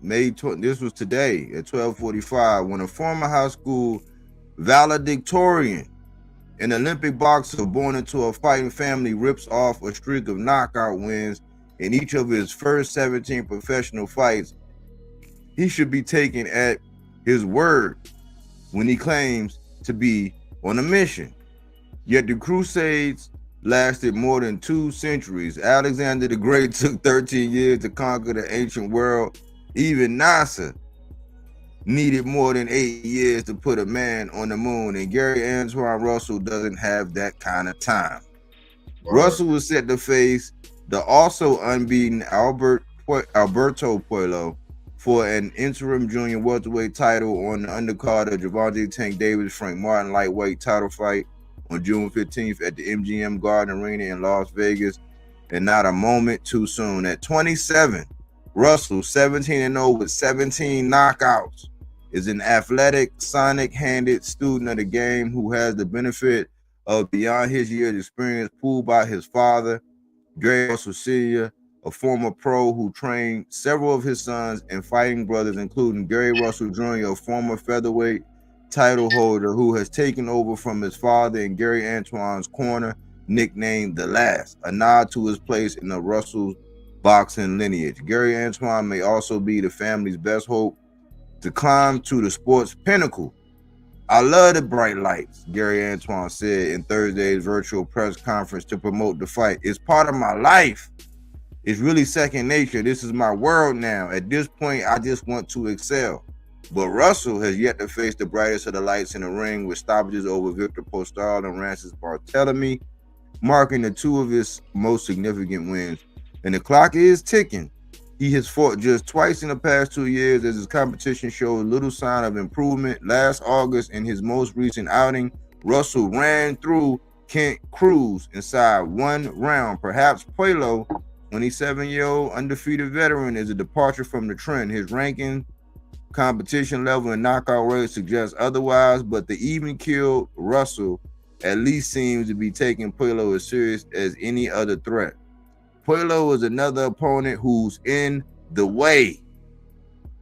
This was today at 12:45 when a former high school valedictorian, an Olympic boxer born into a fighting family, rips off a streak of knockout wins in each of his first 17 professional fights. He should be taken at his word when he claims to be on a mission. Yet the crusades lasted more than 2 centuries. Alexander the Great took 13 years to conquer the ancient world. Even NASA needed more than 8 years to put a man on the moon, and Gary Antoine Russell doesn't have that kind of time. Wow. Russell was set to face the also unbeaten Alberto Puello for an interim junior welterweight title on the undercard of Gervonta Tank Davis Frank Martin lightweight title fight on June 15th at the MGM Garden Arena in Las Vegas, and not a moment too soon. At 27, Russell, 17-0 with 17 knockouts, is an athletic, sonic-handed student of the game who has the benefit of beyond his years experience pulled by his father, Gary Russell Sr., a former pro who trained several of his sons and fighting brothers, including Gary Russell Jr., a former featherweight title holder who has taken over from his father in Gary Antoine's corner, nicknamed The Last, a nod to his place in the Russell boxing lineage. Gary Antoine may also be the family's best hope to climb to the sport's pinnacle. I love the bright lights, Gary Antoine said in Thursday's virtual press conference to promote the fight. It's part of my life. It's really second nature. This is my world now. At this point, I just want to excel. But Russell has yet to face the brightest of the lights in the ring, with stoppages over Victor Postol and Rances Barthélemy, marking the 2 of his most significant wins. And the clock is ticking. He has fought just twice in the past 2 years as his competition showed little sign of improvement. Last August, in his most recent outing, Russell ran through Kent Cruz inside 1 round. Perhaps Puello, 27-year-old undefeated veteran, is a departure from the trend. His ranking, competition level, and knockout rate suggests otherwise, but the even-keeled Russell at least seems to be taking Puello as serious as any other threat. Puello is another opponent who's in the way,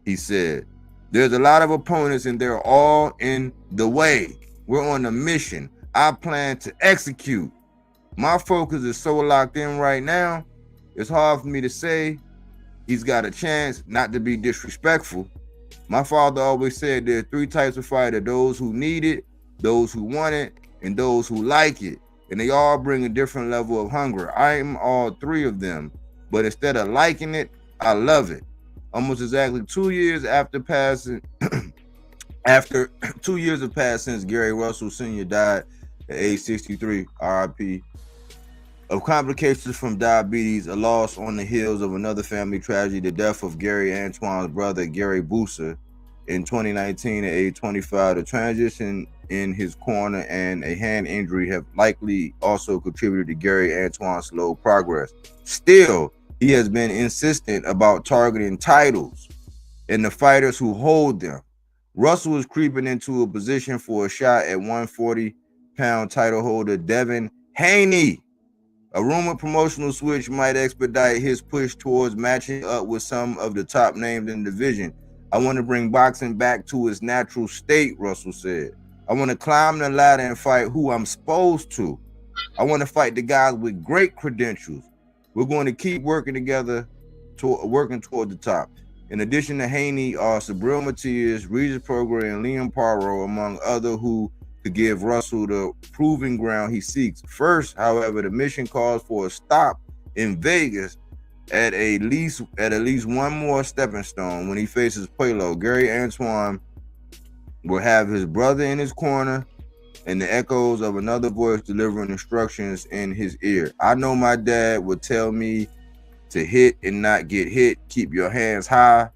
he said. There's a lot of opponents and they're all in the way. We're on a mission. I plan to execute. My focus is so locked in right now, it's hard for me to say he's got a chance, not to be disrespectful. My father always said there are 3 types of fighter: those who need it, those who want it, and those who like it. And they all bring a different level of hunger. I am all 3 of them, but instead of liking it, I love it. Almost exactly 2 years after passing After 2 years have passed since Gary Russell Sr. died at age 63, RIP, of complications from diabetes, a loss on the heels of another family tragedy, the death of Gary Antoine's brother, Gary Booser, in 2019 at age 25. The transition in his corner and a hand injury have likely also contributed to Gary Antoine's slow progress. Still, he has been insistent about targeting titles and the fighters who hold them. Russell is creeping into a position for a shot at 140-pound title holder Devin Haney. A rumored promotional switch might expedite his push towards matching up with some of the top names in the division. I want to bring boxing back to its natural state, Russell said. I want to climb the ladder and fight who I'm supposed to. I want to fight the guys with great credentials. We're going to keep working together, working toward the top. In addition to Haney are Subriel Matias, Regis Prograis, and Liam Paro, among others who to give Russell the proving ground he seeks. First, however, the mission calls for a stop in Vegas at least one more stepping stone when he faces Puello. Gary Antoine will have his brother in his corner and the echoes of another voice delivering instructions in his ear. I know my dad would tell me to hit and not get hit. Keep your hands high.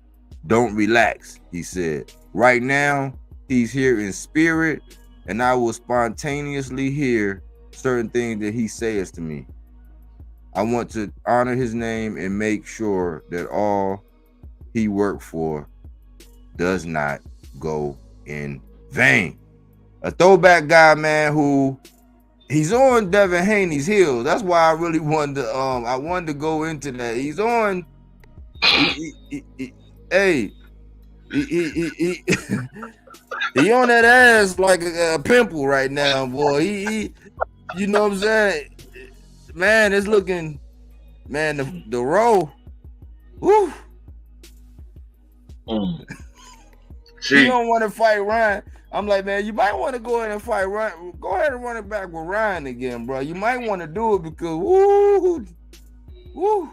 Don't relax, he said. Right now, he's here in spirit, and I will spontaneously hear certain things that he says to me. I want to honor his name and make sure that all he worked for does not go in vain. A throwback guy, man, who he's on Devin Haney's heels. That's why I really wanted to go into that. He's on he on that ass like a pimple right now, boy. He you know what I'm saying? Man, it's looking, man, the roll. Woo. He don't want to fight Ryan. I'm like, man, you might want to go ahead and fight Ryan. Go ahead and run it back with Ryan again, bro. You might want to do it because woo.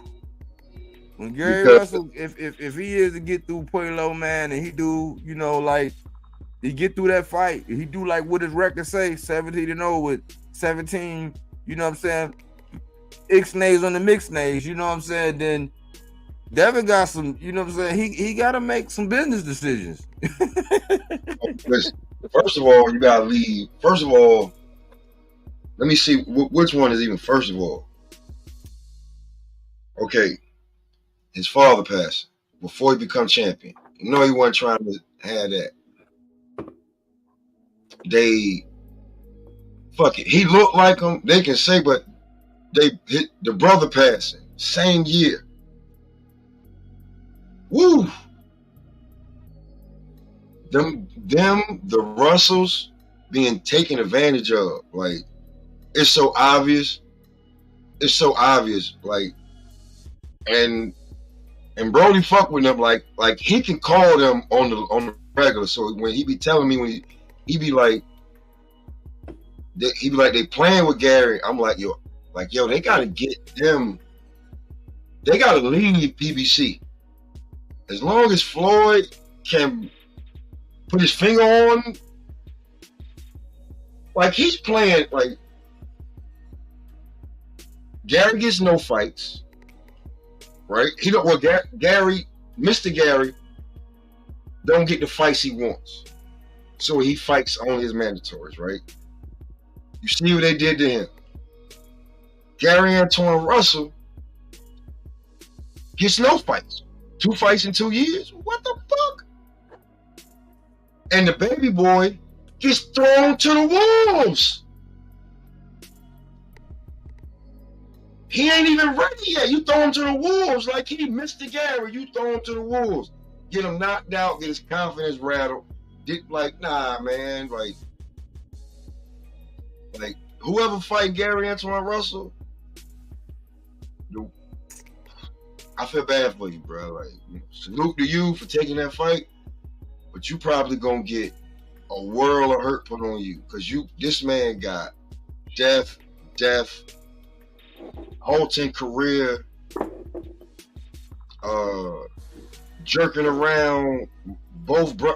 When Gary Russell, if he is to get through Puello, man, and he do, you know, like he get through that fight, he do like what his record say, 17-0 with 17, you know what I'm saying, Ixnays on the mixnays, you know what I'm saying, then Devin got some, you know what I'm saying, he got to make some business decisions. Listen, first of all, you got to leave. First of all, let me see which one is even first of all. Okay, his father passed before he become champion. You know he wasn't trying to have that. They fuck it. He looked like him. They can say, but they hit the brother passing same year. Woo! Them the Russells being taken advantage of. Like, it's so obvious. It's so obvious. Like, and Brody fuck with them. Like he can call them on the regular. So when he be telling me, when he be like, they playing with Gary. I'm like, yo, they gotta get them. They gotta leave PBC. As long as Floyd can put his finger on, like he's playing, like Gary gets no fights, right? He don't. Well, Gary, Mr. Gary, don't get the fights he wants, so he fights on his mandatories, right? You see what they did to him. Gary Antoine Russell gets no fights. 2 fights in 2 years? What the fuck? And the baby boy gets thrown to the wolves. He ain't even ready yet. You throw him to the wolves like he Mr. Gary. You throw him to the wolves. Get him knocked out, get his confidence rattled. Like, nah, man. Like whoever fight Gary Antoine Russell, I feel bad for you, bro. Like, salute to you for taking that fight, but you probably gonna get a world of hurt put on you because this man got death, halting career, jerking around,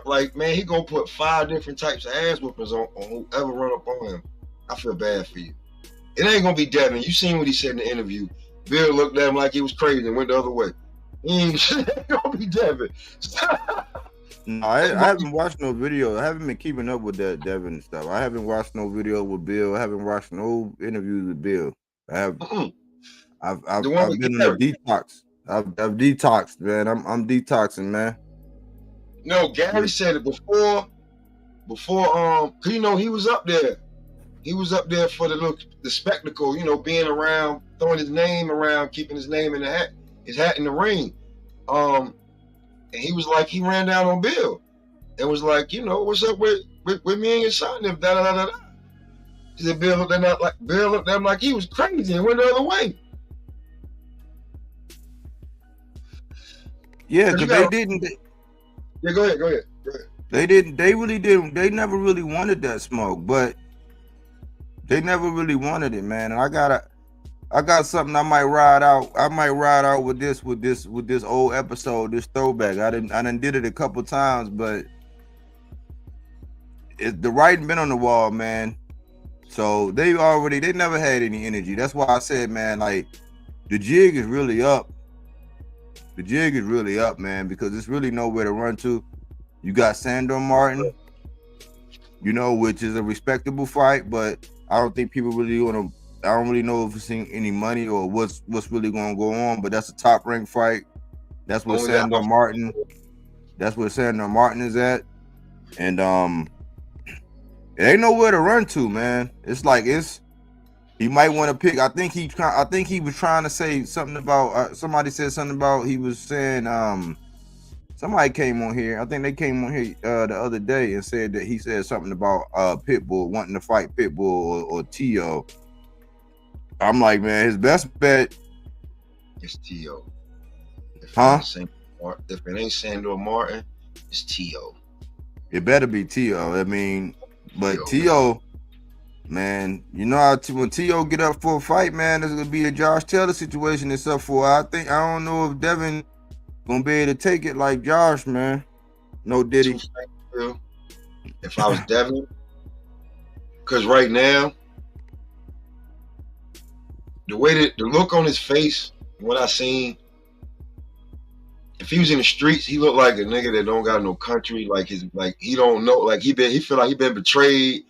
like, man, he gonna put 5 different types of ass whoopers on whoever run up on him. I feel bad for you. It ain't gonna be Devin. You seen what he said in the interview. Bill looked at him like he was crazy and went the other way. He ain't gonna be Devin. No, I haven't watched no video. I haven't been keeping up with that Devin stuff. I haven't watched no video with Bill. I haven't watched no interviews with Bill. I've been on a detox. I've detoxed, man. I'm detoxing, man. No, Gary said it before, cause you know he was up there. He was up there for the spectacle, you know, being around, throwing his name around, keeping his name in the hat, his hat in the ring. And he was like, he ran down on Bill and was like, you know, what's up with me and your son? Da da da da. He said Bill looked at him like he was crazy and went the other way. Yeah, because they didn't. Yeah, go ahead. They didn't. They really didn't. They never really wanted that smoke, but they never really wanted it, man. And I got something I might ride out. I might ride out with this old episode, this throwback. I done did it a couple times, but the writing been on the wall, man. So they never had any energy. That's why I said, man, like the jig is really up. The jig is really up, man, because there's really nowhere to run to. You got Sandor Martin, you know, which is a respectable fight, but I don't think people really want to. I don't really know if it's any money or what's really going to go on. But that's a top ranked fight. That's where Sandor Martin. That's where Sandor Martin is at, and it ain't nowhere to run to, man. It's like he might want to pick. I think he was trying to say something about. Somebody said something about. He was saying. Somebody came on here. I think they came on here the other day and said that he said something about Pitbull wanting to fight Pitbull or T.O. I'm like, man, his best bet is T.O. If it ain't Sandor Martin, it's T.O. It better be T.O. I mean, but T.O. Man, you know how when T.O. get up for a fight, man, it's gonna be a Josh Taylor situation. Except for I don't know if Devin gonna be able to take it like Josh, man. No Diddy. If I was Devin, because right now, the look on his face, what I seen, if he was in the streets, he looked like a nigga that don't got no country. He don't know, like he feel like he been betrayed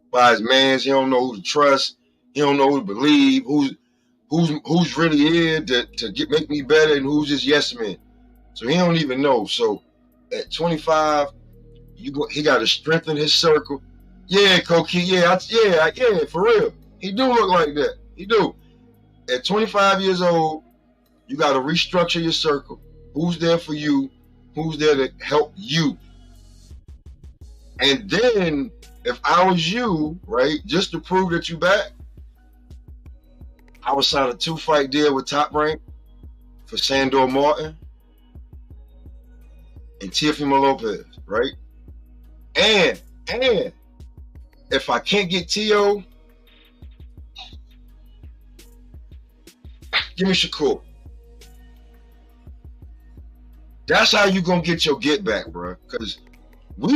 by his mans. He don't know who to trust. He don't know who to believe. Who's really here to make me better, and who's just yes man. So he don't even know. So at 25, he got to strengthen his circle. Yeah, Cokie. Yeah, for real. He do look like that. He do. At 25 years old, you got to restructure your circle. Who's there for you? Who's there to help you? And then, if I was you, right, just to prove that you back, I would sign a 2-fight deal with Top Rank for Sandor Martin and Teofimo Lopez, right? And if I can't get T.O., give me Shakur. That's how you gonna get your get back, bro. Because where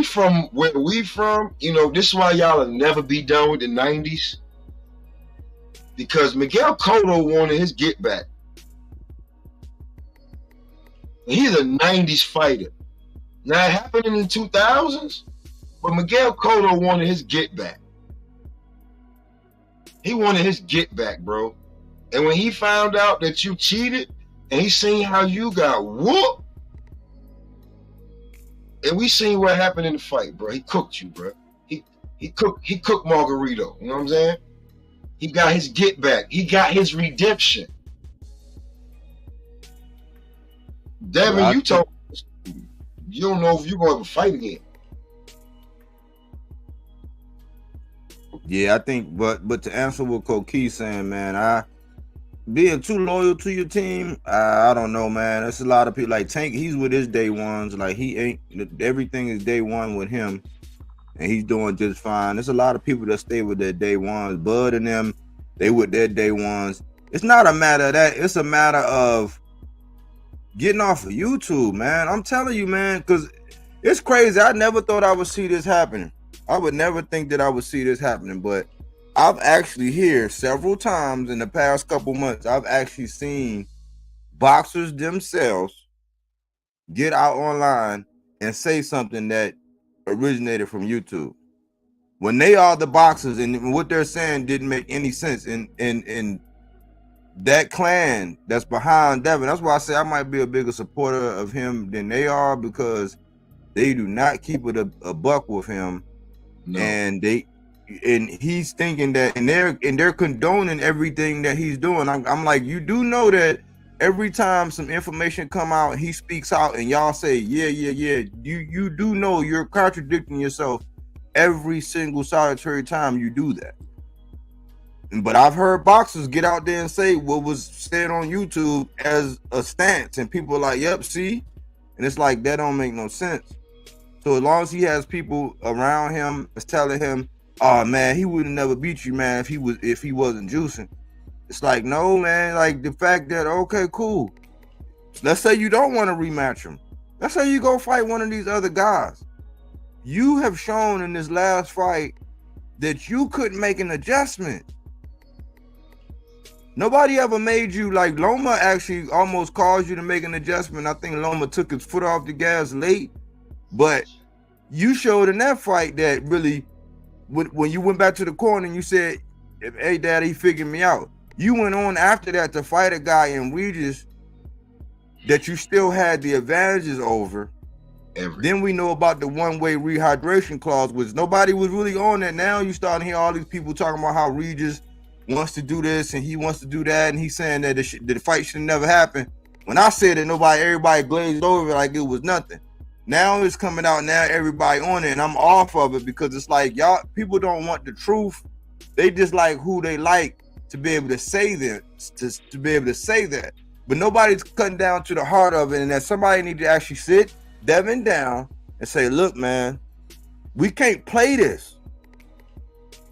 we from, you know, this is why y'all will never be done with the 90s. Because Miguel Cotto wanted his get back. And he's a 90s fighter. Now, it happened in the 2000s, but Miguel Cotto wanted his get back. He wanted his get back, bro. And when he found out that you cheated and he seen how you got whooped, and we seen what happened in the fight, bro. He cooked you, bro. He cooked Margarito. You know what I'm saying? He got his get back. He got his redemption. Devin, you told you don't know if you're going to fight again. Yeah, I think, but to answer what Coquille saying, man, being too loyal to your team, I don't know, man. There's a lot of people like Tank. He's with his day ones. Like he ain't. Everything is day one with him, and he's doing just fine. There's a lot of people that stay with their day ones. Bud and them, they with their day ones. It's not a matter of that. It's a matter of getting off of YouTube, man. I'm telling you, man, because It's crazy. I never thought I would see this happening. I would never think that I would see this happening, but I've actually here several times in the past couple months, I've actually seen boxers themselves get out online and say something that originated from YouTube. When they are the boxers and what they're saying didn't make any sense. And that clan that's behind Devin, that's why I say I might be a bigger supporter of him than they are, because they do not keep it a buck with him. No. And he's thinking that, and they're condoning everything that he's doing. I'm like, you do know that every time some information come out, he speaks out, and y'all say, yeah. You do know you're contradicting yourself every single solitary time you do that. But I've heard boxers get out there and say what was said on YouTube as a stance, and people are like, yep, see? And it's like, that don't make no sense. So as long as he has people around him that's telling him, oh man, he would have never beat you, man, if he wasn't juicing. It's like, no, man, like the fact that, okay, cool. Let's say you don't want to rematch him. Let's say you go fight one of these other guys. You have shown in this last fight that you couldn't make an adjustment. Nobody ever made you, like Loma actually almost caused you to make an adjustment. I think Loma took his foot off the gas late, but you showed in that fight that really, when you went back to the corner and you said, hey, daddy, he figured me out. You went on after that to fight a guy in Regis that you still had the advantages over. Then we know about the one-way rehydration clause, which nobody was really on that. Now you starting to hear all these people talking about how Regis wants to do this and he wants to do that, and he's saying that the fight should never happen. When I said it, everybody glazed over like it was nothing. Now it's coming out, now everybody on it, and I'm off of it because it's like, y'all, people don't want the truth. They just like who they like to be able to say that, to be able to say that. But nobody's cutting down to the heart of it, and that somebody need to actually sit Devin down and say, look, man, we can't play this.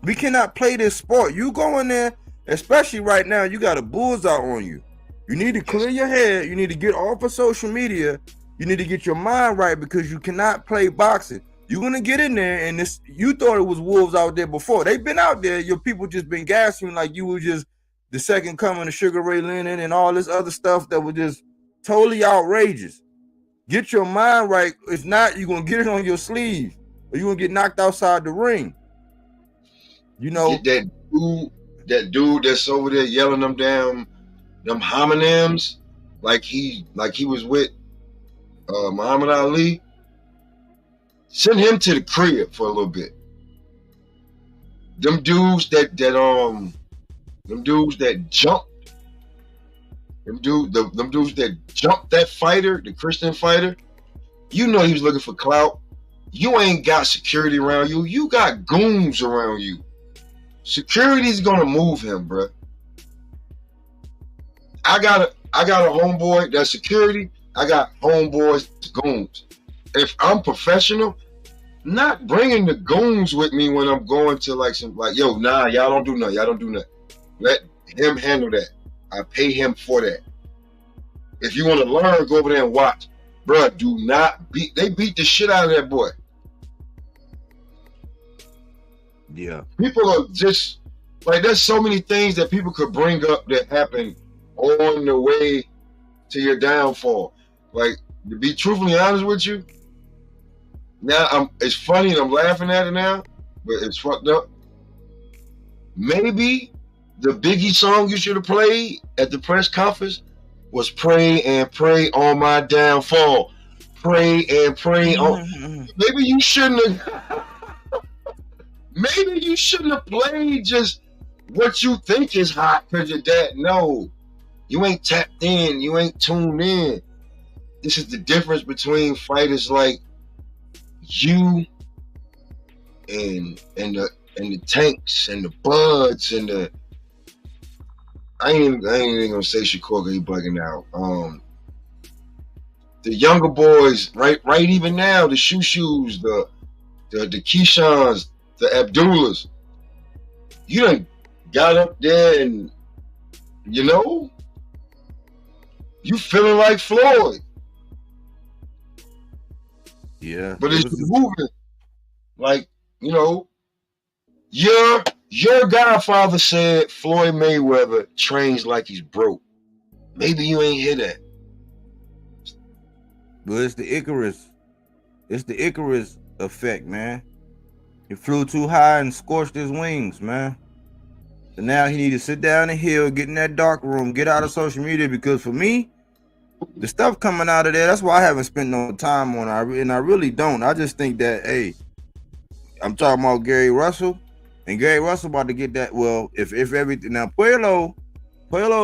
We cannot play this sport. You go in there, especially right now, you got a bullseye on you. You need to clear your head. You need to get off of social media. You need to get your mind right, because you cannot play boxing. You're going to get in there, and this, you thought it was wolves out there before. They've been out there. Your people just been gassing like you were just the second coming of Sugar Ray Leonard and all this other stuff that was just totally outrageous. Get your mind right. If not, you're going to get it on your sleeve, or you're going to get knocked outside the ring. You know, that dude that's over there yelling them homonyms like he was with Muhammad Ali. Send him to the crib for a little bit. Them dudes that jumped. Them dudes that jumped that fighter, the Christian fighter. You know he was looking for clout. You ain't got security around you. You got goons around you. Security's gonna move him, bro. I got a homeboy that's security. I got homeboys goons. If I'm professional, not bringing the goons with me when I'm going to yo, nah, y'all don't do nothing. Y'all don't do nothing. Let him handle that. I pay him for that. If you want to learn, go over there and watch. Bruh, do not they beat the shit out of that boy. Yeah. People are just like, there's so many things that people could bring up that happen on the way to your downfall. Like, to be truthfully honest with you, now it's funny and I'm laughing at it now, but it's fucked up. Maybe the Biggie song you should have played at the press conference was "Pray and Pray on My Downfall." Pray and pray on. Maybe you shouldn't have. Maybe you shouldn't have played just what you think is hot because your dad. No, you ain't tapped in. You ain't tuned in. This is the difference between fighters like you and the Tanks and the Buds and the. I ain't even gonna say Shakur, he bugging out. The younger boys, right even now, the Shoes, the Keishans, the Abdullahs. You done got up there and, you feeling like Floyd. Yeah, But it it's was just, moving. Like, you know, your godfather said Floyd Mayweather trains like he's broke. Maybe you ain't hear that. but it's the Icarus. It's the Icarus effect, man. He flew too high and scorched his wings, man. So now he need to sit down the hill, get in that dark room, get out of social media. Because for me, the stuff coming out of there, that's why I haven't spent no time on it. And I really don't. I just think that, hey, I'm talking about Gary Russell, and Gary Russell about to get that. Well, if everything now, Puello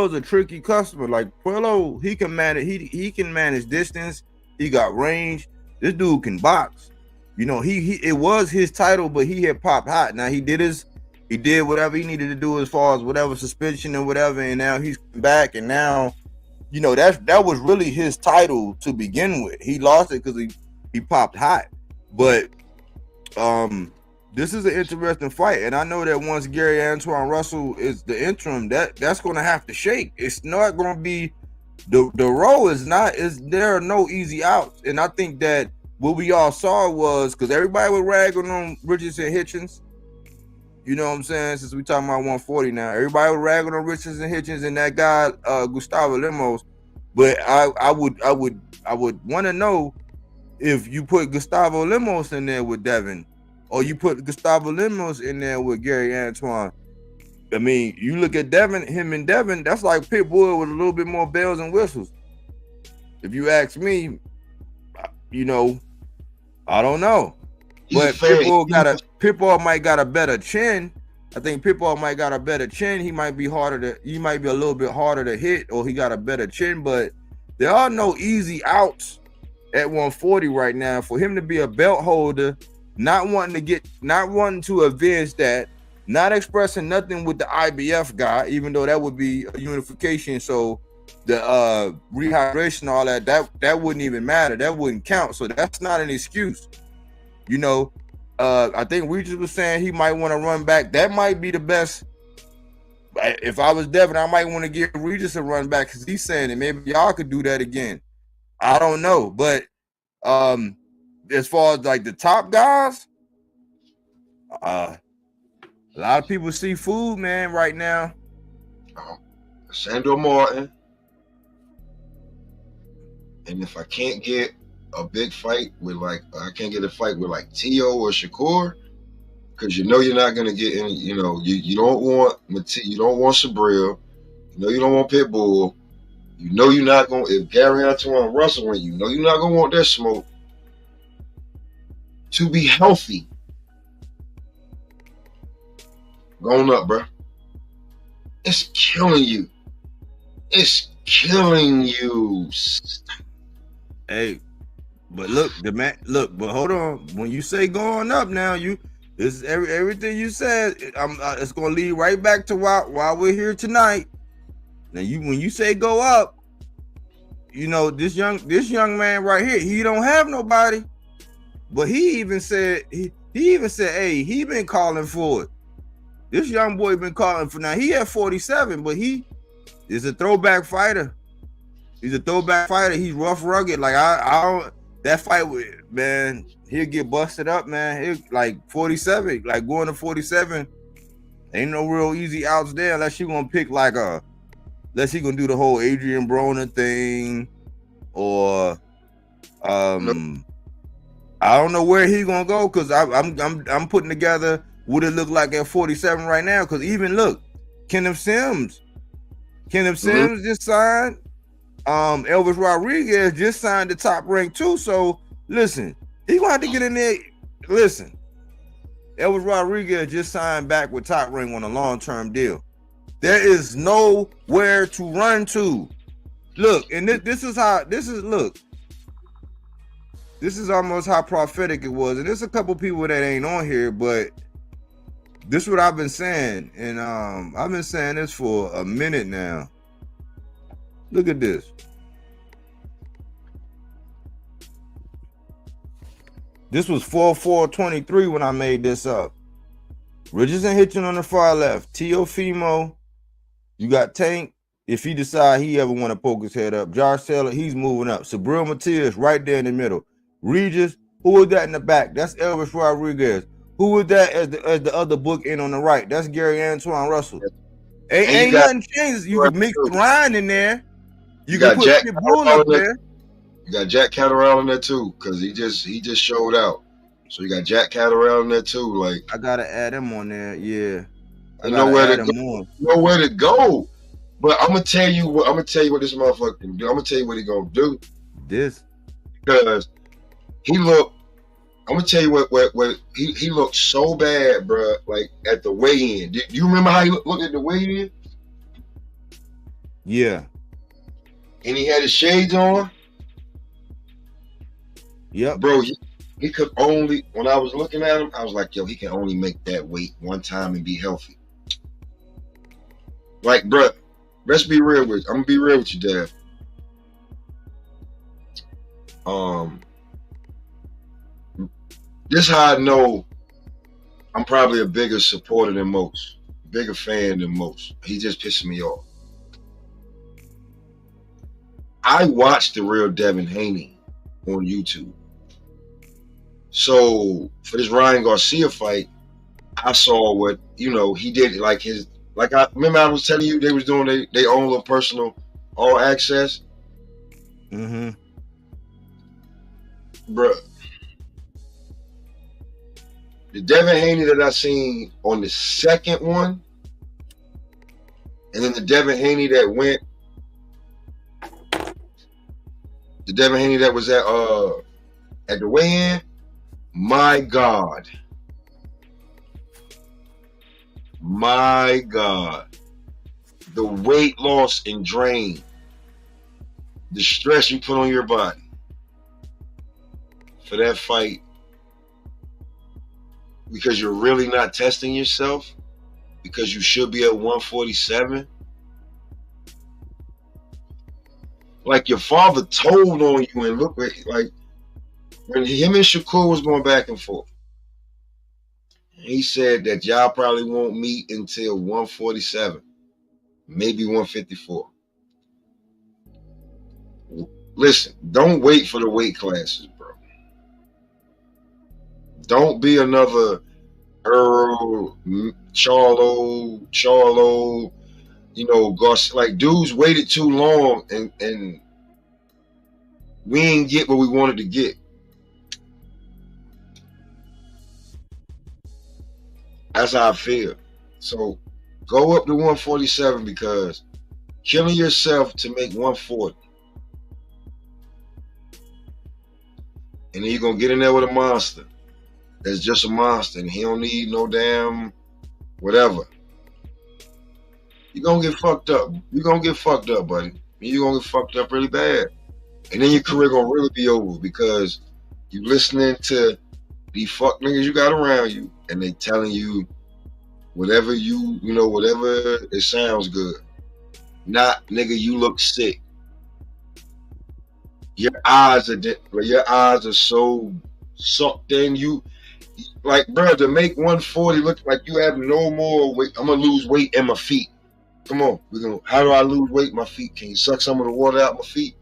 is a tricky customer. Like Puello, he can manage. He can manage distance. He got range. This dude can box. You know, he it was his title, but he had popped hot. Now he did whatever he needed to do as far as whatever suspension and whatever, and now he's back. And now, you know, that was really his title to begin with. He lost it because he popped hot. But this is an interesting fight, and I know that once Gary Antoine Russell is the interim, that's going to have to shake. It's not going to be the role there are no easy outs, and I think that what we all saw was because everybody was ragging on Richardson Hitchins. You know what I'm saying? Since we talking about 140 now, everybody was ragging on Richardson Hitchins and that guy Gustavo Lemos. But I would want to know if you put Gustavo Lemos in there with Devin, or you put Gustavo Lemos in there with Gary Antoine. I mean, you look at him and Devin, that's like Pitbull with a little bit more bells and whistles. If you ask me, you know, I don't know. But Pitbull might got a better chin. I think Pitbull might got a better chin. He might be a little bit harder to hit, or he got a better chin, but there are no easy outs at 140 right now. For him to be a belt holder, not wanting to avenge that, not expressing nothing with the IBF guy, even though that would be a unification. So the rehydration, all that wouldn't even matter. That wouldn't count. So that's not an excuse. You know, I think Regis was saying he might want to run back. That might be the best. If I was Devin, I might want to give Regis a run back because he's saying that maybe y'all could do that again. I don't know. But as far as like the top guys, a lot of people see food, man, right now. Sandro Martin. And if I can't get a big fight with Tio or Shakur, because you know you're not gonna get any. You know you don't want Subriel. You know you don't want Pitbull. You know you're not gonna. If Gary Antoine Russell went, you know you're not gonna want that smoke. To be healthy, going up, bro. It's killing you. It's killing you. Hey. But look, but hold on. When you say going up now, this is everything you said. It's gonna lead right back to why we're here tonight. Now, when you say go up, you know this young man right here, he don't have nobody. But he even said, hey, he been calling for it. This young boy been calling for. Now he at 47, but he is a throwback fighter. He's a throwback fighter. He's rough, rugged. Like I don't. That fight with, man, he'll get busted up, man. He'll like 47, like going to 47. Ain't no real easy outs there unless you gonna pick unless he gonna do the whole Adrian Broner thing, or I don't know where he gonna go because I'm putting together what it look like at 47 right now. Because even look, Kenneth Sims just signed. Elvis Rodriguez just signed the Top Rank too. So listen, he gonna have to get in there. Listen, Elvis Rodriguez just signed back with Top Rank on a long-term deal. There is nowhere to run to. Look, and this is almost how prophetic it was. And there's a couple people that ain't on here, but this is what I've been saying, and I've been saying this for a minute now. Look at this. This was 4/4/23 when I made this up. Richardson Hitchins on the far left. Teofimo. You got Tank. If he decide he ever want to poke his head up. Josh Taylor, he's moving up. Subriel Matias right there in the middle. Regis, Who was that in the back? That's Elvis Rodriguez. Who was that as the other book in on the right? That's Gary Antoine Russell. And you Ain't got nothing changed. You can mix the line in there. You can got put Jack Pitbull Catterall up in there. there. You got Jack Catterall in there too, because he just showed out. So you got Jack Catterall in there too. Like, I gotta add him on there. Yeah, I know gotta where to add him go. on. Nowhere to go. But I'm gonna tell you what this motherfucker can do. I'm gonna tell you what he gonna do. This Because he looked. I'm gonna tell you what he looked so bad, bro. Like at the weigh-in. Do you remember how he looked at the weigh-in? Yeah. And he had his shades on. Yep. Bro, he could only, when I was looking at him, I was like, yo, he can only make that weight one time and be healthy. Like, bro, let's be real with you. I'm gonna be real with you, Dad. This how I know I'm probably a bigger supporter than most, bigger fan than most. He just pissing me off. I watched the real Devin Haney on YouTube. So for this Ryan Garcia fight, I saw what, he did, like I remember I was telling you they was doing their own little personal all access. Mm-hmm. Bruh. The Devin Haney that I seen on the second one, and then the Devin Haney that went, the Devin Haney that was at the weigh-in, my God. My God. The weight loss and drain, the stress you put on your body for that fight, because you're really not testing yourself, because you should be at 147. Like your father told on you, and look, like when him and Shakur was going back and forth, he said that y'all probably won't meet until 147, maybe 154. Listen, don't wait for the weight classes, bro. Don't be another Earl, Charlo, Garcia. Like, dudes waited too long, and we ain't get what we wanted to get. That's how I feel. So go up to 147, because killing yourself to make 140, and then you're gonna get in there with a monster that's just a monster, and he don't need no damn whatever. You're gonna get fucked up. You're gonna get fucked up, buddy. You're gonna get fucked up really bad. And then your career gonna really be over, because you listening to these fuck niggas you got around you, and they telling you whatever whatever it sounds good. Not, nigga, you look sick. Your eyes are so sucked in. You, like, bro, to make 140 look like you have no more weight. I'm gonna lose weight in my feet. Come on, how do I lose weight in my feet? Can you suck some of the water out my feet?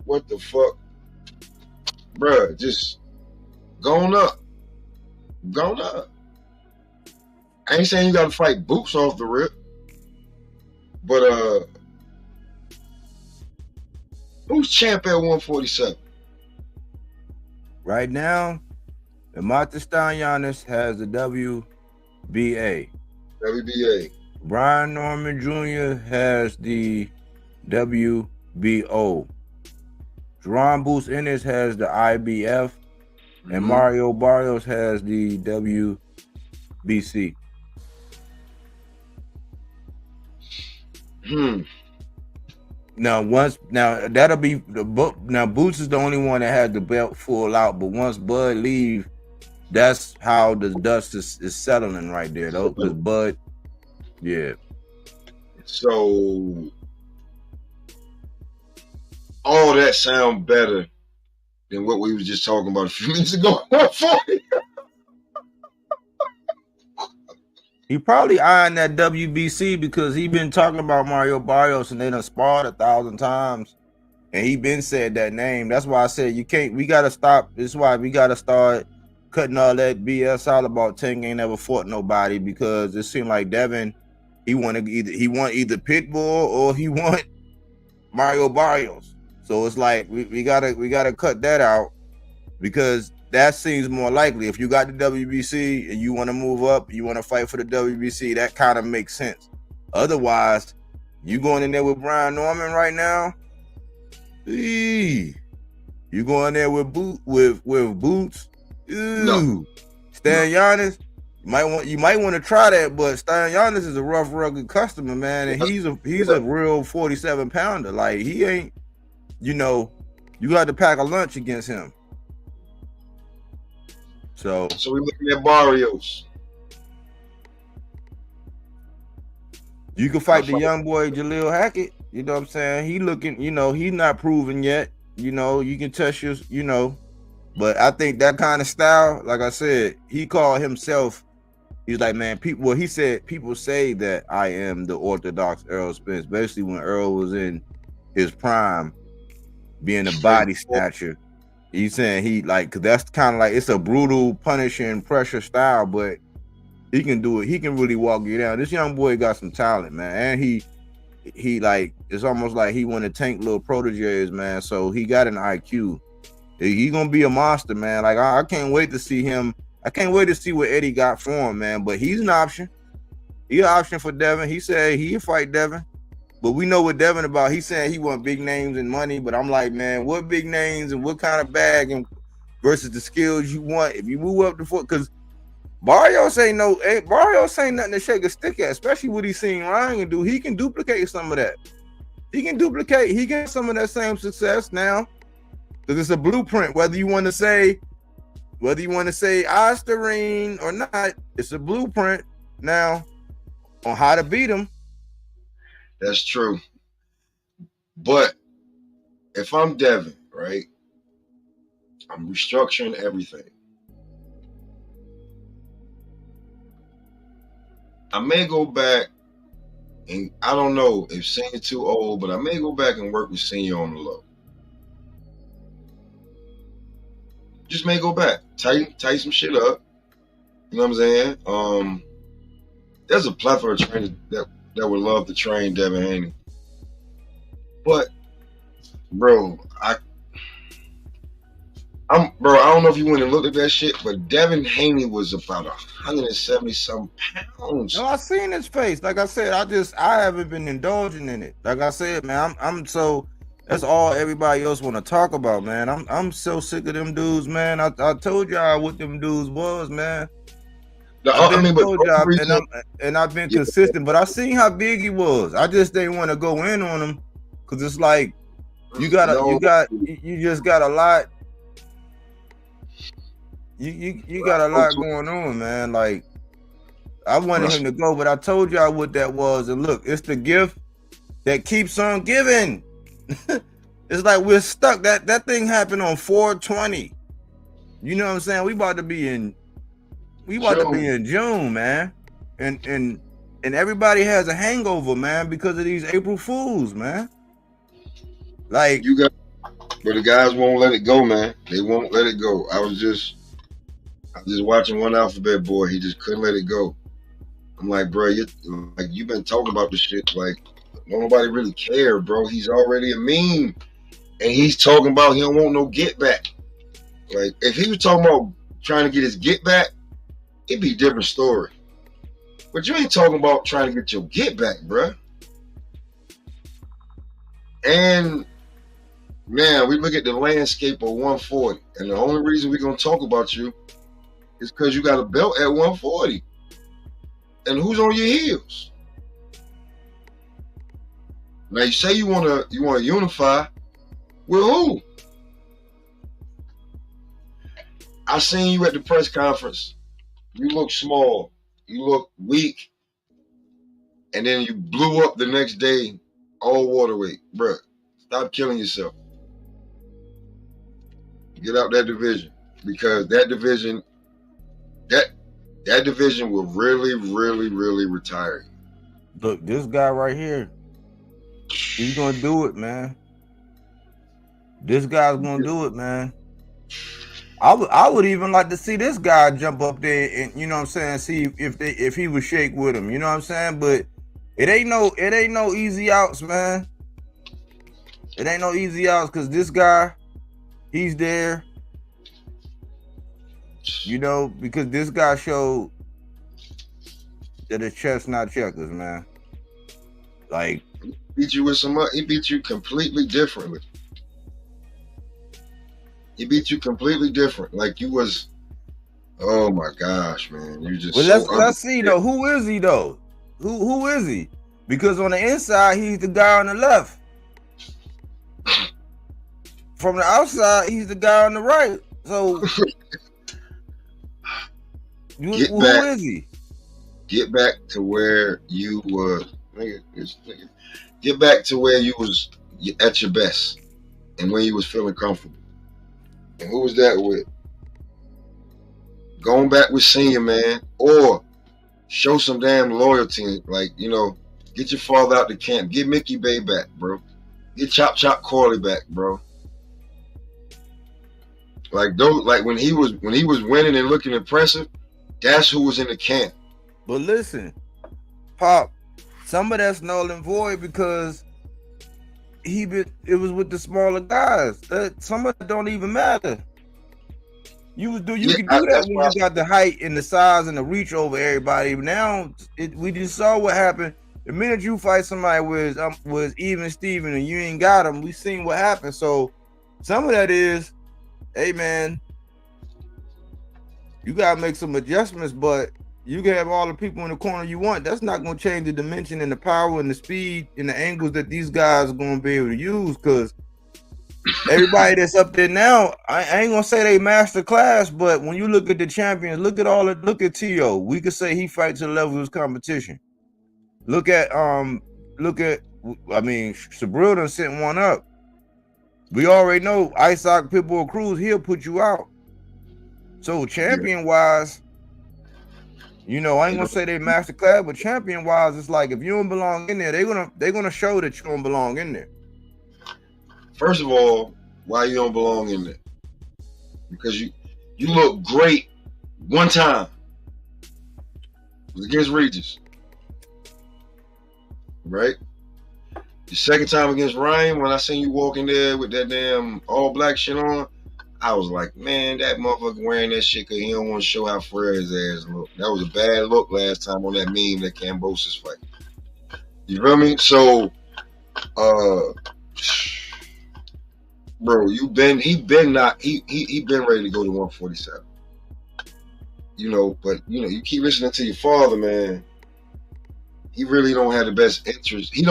What the fuck? Bruh, just going up. Going up. I ain't saying you gotta fight Boots off the rip. But who's champ at 147? Right now, the Giannis has the WBA. WBA. Brian Norman Jr. has the WBO. Jaron Boots Ennis has the IBF. And Mario Barrios has the WBC. Now that'll be now Boots is the only one that has the belt full out, but once Bud leave, that's how the dust is settling right there though, because Bud, yeah. So all that sound better than what we was just talking about a few minutes ago. He probably eyeing that WBC because he been talking about Mario Barrios and they done sparred 1,000 times. And he been said that name. That's why I said you can't. We gotta stop. This is why we gotta start cutting all that BS out about Tank ain't never fought nobody, because it seemed like Devin, he want either Pitbull or he want Mario Barrios. So it's like we gotta cut that out, because that seems more likely. If you got the WBC and you want to move up, you want to fight for the WBC, that kind of makes sense. Otherwise, you going in there with Brian Norman right now. You going there with Boots? No. Stan Giannis, you might want to try that, but Stan Giannis is a rough, rugged customer, man, and he's a real 47 pounder. Like, he ain't, you got to pack a lunch against him. So we're looking at Barrios. You can fight the young boy Jalil Hackett. You know what I'm saying? He looking, he's not proven yet. You can test your, but I think that kind of style, like I said, he called himself, he's like, man, he said, people say that I am the orthodox Errol Spence, basically when Earl was in his prime, being a body snatcher. He's saying cause that's kind of like, it's a brutal, punishing, pressure style, but he can do it. He can really walk you down. This young boy got some talent, man. And he like, it's almost like he want to tank little proteges, man. So he got an IQ. He gonna be a monster, man. Like, I can't wait to see him. I can't wait to see what Eddie got for him, man. But he's an option. He's an option for Devin. He said he'll fight Devin. But we know what Devin about. He said he want big names and money. But I'm like, man, what big names and what kind of bag and versus the skills you want if you move up the foot? Because Barrios ain't nothing to shake a stick at, especially what he's seen Ryan do. He can duplicate some of that. He get some of that same success now. Because it's a blueprint, whether you want to say Osterine or not, it's a blueprint now on how to beat him. That's true. But if I'm Devin, right, I'm restructuring everything. I may go back, and I don't know if Senior too old, but I may go back and work with Senior on the low. Just may go back, tighten some shit up. You know what I'm saying? There's a plethora of trainers that would love to train Devin Haney. But, bro, I don't know if you went and looked at that shit, but Devin Haney was about 170 some pounds. No, I seen his face. Like I said, I haven't been indulging in it. Like I said, man, I'm so, that's all everybody else want to talk about, man. I'm so sick of them dudes, man. I told y'all what them dudes was, man. I've been consistent, but I seen how big he was. I just didn't want to go in on him because it's like you just got a lot. You got a lot going on, man. Like, I wanted him to go, but I told y'all what that was. And look, it's the gift that keeps on giving. It's like we're stuck. That thing happened on 4/20. You know what I'm saying? We about to be in June, man. And everybody has a hangover, man, because of these April Fools, man. Like, but the guys won't let it go, man. They won't let it go. I was just watching one Alphabet Boy. He just couldn't let it go. I'm like, bro, you've been talking about this shit. Like, nobody really cared, bro. He's already a meme. And he's talking about he don't want no get back. Like, if he was talking about trying to get his get back, it'd be a different story. But you ain't talking about trying to get your get back, bro. And, man, we look at the landscape of 140. And the only reason we're going to talk about you is because you got a belt at 140. And who's on your heels? Now, you say you want to unify. With who? I seen you at the press conference. You look small. You look weak. And then you blew up the next day, all water weight. Bruh, stop killing yourself. Get out that division. Because that division will really, really, really retire you. Look, this guy right here, he's gonna do it, man. This guy's gonna do it, man. I would even like to see this guy jump up there and, you know what I'm saying, see if he would shake with him, you know what I'm saying? But it ain't no easy outs, man. It ain't no easy outs because this guy, he's there, you know, because this guy showed that it's chess not checkers, man. Like, beat you with he beat you completely differently. He beat you completely different. Like you was, oh my gosh, man. You just well, let's see though. Who is he though? Who is he? Because on the inside, he's the guy on the left. From the outside, he's the guy on the right. So who is he? Get back to where you were. Get back to where you was at your best and when you was feeling comfortable. And who was that with? Going back with Senior, man, or show some damn loyalty. Like, you know, get your father out the camp. Get Mickey Bay back, bro. Get Chop Chop Corley back, bro. Like those, like when he was winning and looking impressive, that's who was in the camp. But listen, Pop, some of that's null and void because it was with the smaller guys. Some of it don't even matter. You can do that when you got the height and the size and the reach over everybody. Now we just saw what happened. The minute you fight somebody was even Steven and you ain't got him, we seen what happened. So some of that is, hey man, you gotta make some adjustments, but you can have all the people in the corner you want. That's not gonna change the dimension and the power and the speed and the angles that these guys are gonna be able to use. Because everybody that's up there now, I ain't gonna say they master class, but when you look at the champions, look at T.O. We could say he fights to the level of his competition. Look at Subriel done sent one up. We already know Isaac Pitbull Cruz, he'll put you out. So champion wise, you know, I ain't gonna say they master class, but champion wise, it's like if you don't belong in there, they're gonna show that you don't belong in there. First of all, why you don't belong in there? Because you look great one time. It was against Regis. Right? The second time against Ryan, when I seen you walking there with that damn all black shit on, I was like, man, that motherfucker wearing that shit because he don't want to show how frail his ass look. That was a bad look last time on that meme, that Cambosis fight. You feel me? So, bro, he been ready to go to 147. You know, but you know, you keep listening to your father, man. He really don't have the best interest. He's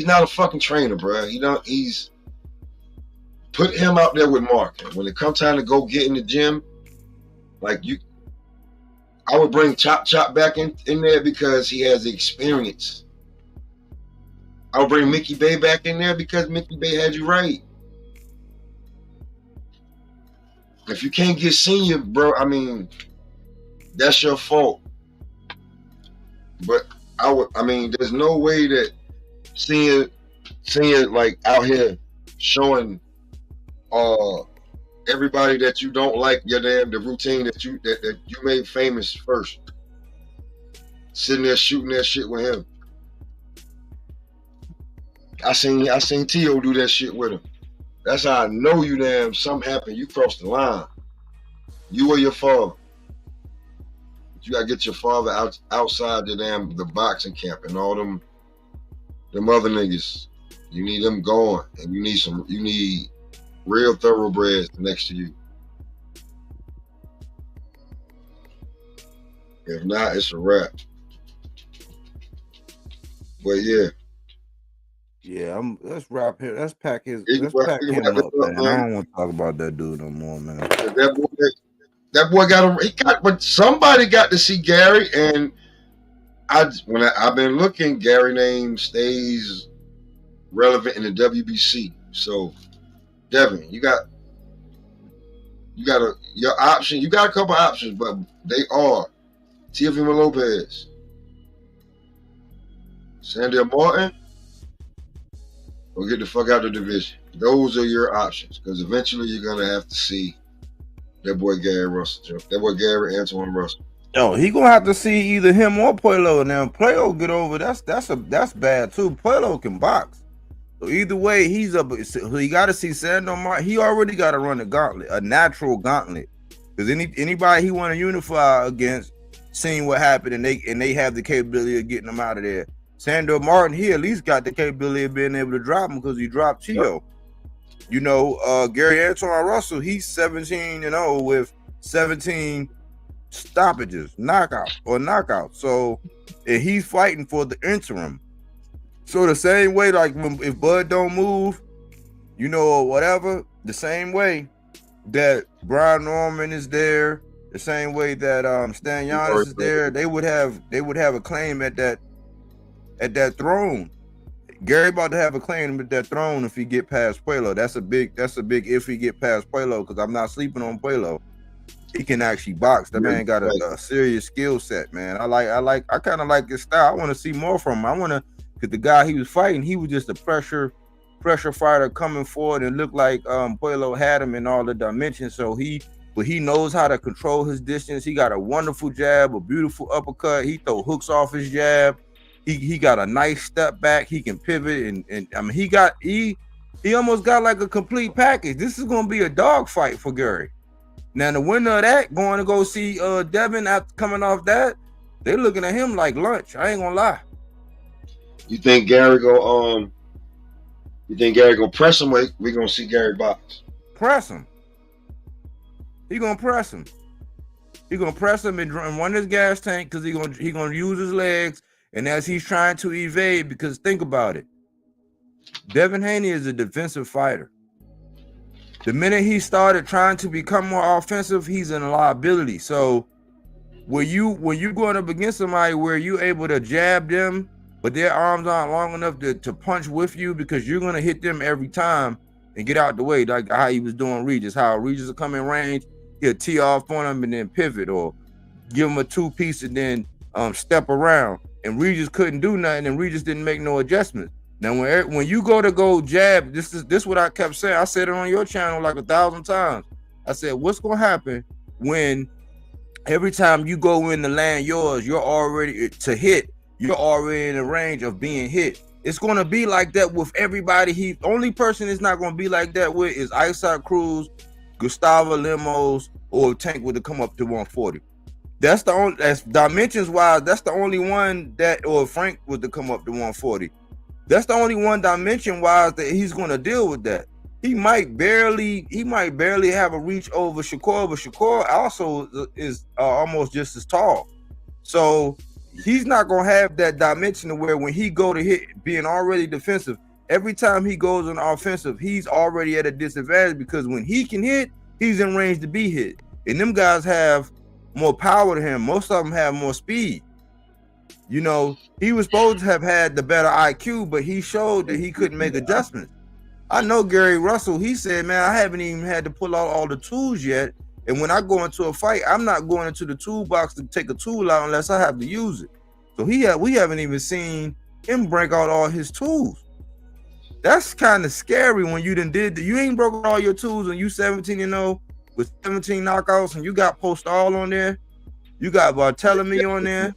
not a fucking trainer, bro. He's put him out there with Mark. And when it comes time to go get in the gym, like I would bring Chop Chop back in there because he has the experience. I would bring Mickey Bay back in there because Mickey Bay had you right. If you can't get Senior, bro, I mean, that's your fault. But there's no way that Senior like out here showing everybody that you don't like the routine that you made famous first. Sitting there shooting that shit with him. I seen T.O. do that shit with him. That's how I know you damn something happened. You crossed the line. You or your father. You gotta get your father outside the boxing camp and all them other niggas. You need them going, and you need real thoroughbreds next to you. If not, it's a wrap. But yeah. Yeah, let's wrap here. Let's pack him up, man. I don't want to talk about that dude no more, man. That boy but somebody got to see Gary, and I've been looking, Gary name stays relevant in the WBC. So, Devin, you got your option. You got a couple options, but they are Teofimo Lopez, Sandel Martin, or get the fuck out of the division. Those are your options because eventually you're gonna have to see that boy Gary Russell, that boy Gary Antoine Russell. Oh, he gonna have to see either him or Puelo. Now Puelo get over that's bad too. Puelo can box. So either way, he's up. So he got to see Sandor Martin. He already got to run a gauntlet, a natural gauntlet. Because anybody he want to unify against, seeing what happened, and they have the capability of getting him out of there. Sandor Martin, he at least got the capability of being able to drop him because he dropped Chio. Yep. You know, Gary Antoine Russell, he's 17-0 with 17 stoppages, knockout. So and he's fighting for the interim. So the same way, like if Bud don't move, you know, or whatever, the same way that Brian Norman is there, the same way that Stan Giannis is there, they would have a claim at that throne. Gary about to have a claim at that throne if he get past Puelo. That's a big if he get past Puelo, because I'm not sleeping on Puelo. He can actually box. That man got a serious skill set, man. I kind of like his style. I want to see more from him. Because the guy he was fighting, he was just a pressure fighter coming forward and looked like Puelo had him in all the dimensions. So he knows how to control his distance. He got a wonderful jab, a beautiful uppercut. He throw hooks off his jab. He got a nice step back. He can pivot and I mean he almost got like a complete package. This is gonna be a dog fight for Gary. Now the winner of that going to go see Devin after coming off that. They're looking at him like lunch. I ain't gonna lie. You think Gary gonna press him? Or we gonna see Gary box? Press him. He gonna press him. He gonna press him and run his gas tank because he gonna use his legs. And as he's trying to evade, because think about it, Devin Haney is a defensive fighter. The minute he started trying to become more offensive, he's in a liability. So when you going up against somebody where you're able to jab them, but their arms aren't long enough to punch with you, because you're gonna hit them every time and get out the way, like how he was doing Regis. How Regis will come in range, he'll tee off on him and then pivot, or give him a two-piece and then step around. And Regis couldn't do nothing, and Regis didn't make no adjustments. Now, when you go jab, this is what I kept saying. I said it on your channel like 1,000 times. I said, what's gonna happen when every time you go in to land yours, you're already to hit, you're already in the range of being hit. It's gonna be like that with everybody. Only person it's not gonna be like that with is Isaac Cruz, Gustavo Lemos, or Tank would have come up to 140. That's dimensions wise. That's the only one that, or Frank would to come up to 140. That's the only one dimension wise that he's going to deal with that. He might barely have a reach over Shakur, but Shakur also is almost just as tall. So he's not going to have that dimension to where when he go to hit, being already defensive, every time he goes on offensive, he's already at a disadvantage, because when he can hit, he's in range to be hit. And them guys have more power to him. Most of them have more speed. You know, he was supposed to have had the better IQ, but he showed that he couldn't make adjustments. I know Gary Russell, he said, man, I haven't even had to pull out all the tools yet. And when I go into a fight, I'm not going into the toolbox to take a tool out unless I have to use it. So we haven't even seen him break out all his tools. That's kind of scary when you you ain't broke out all your tools and you 17-0 with 17 knockouts, and you got Post All on there. You got Barthélemy on there.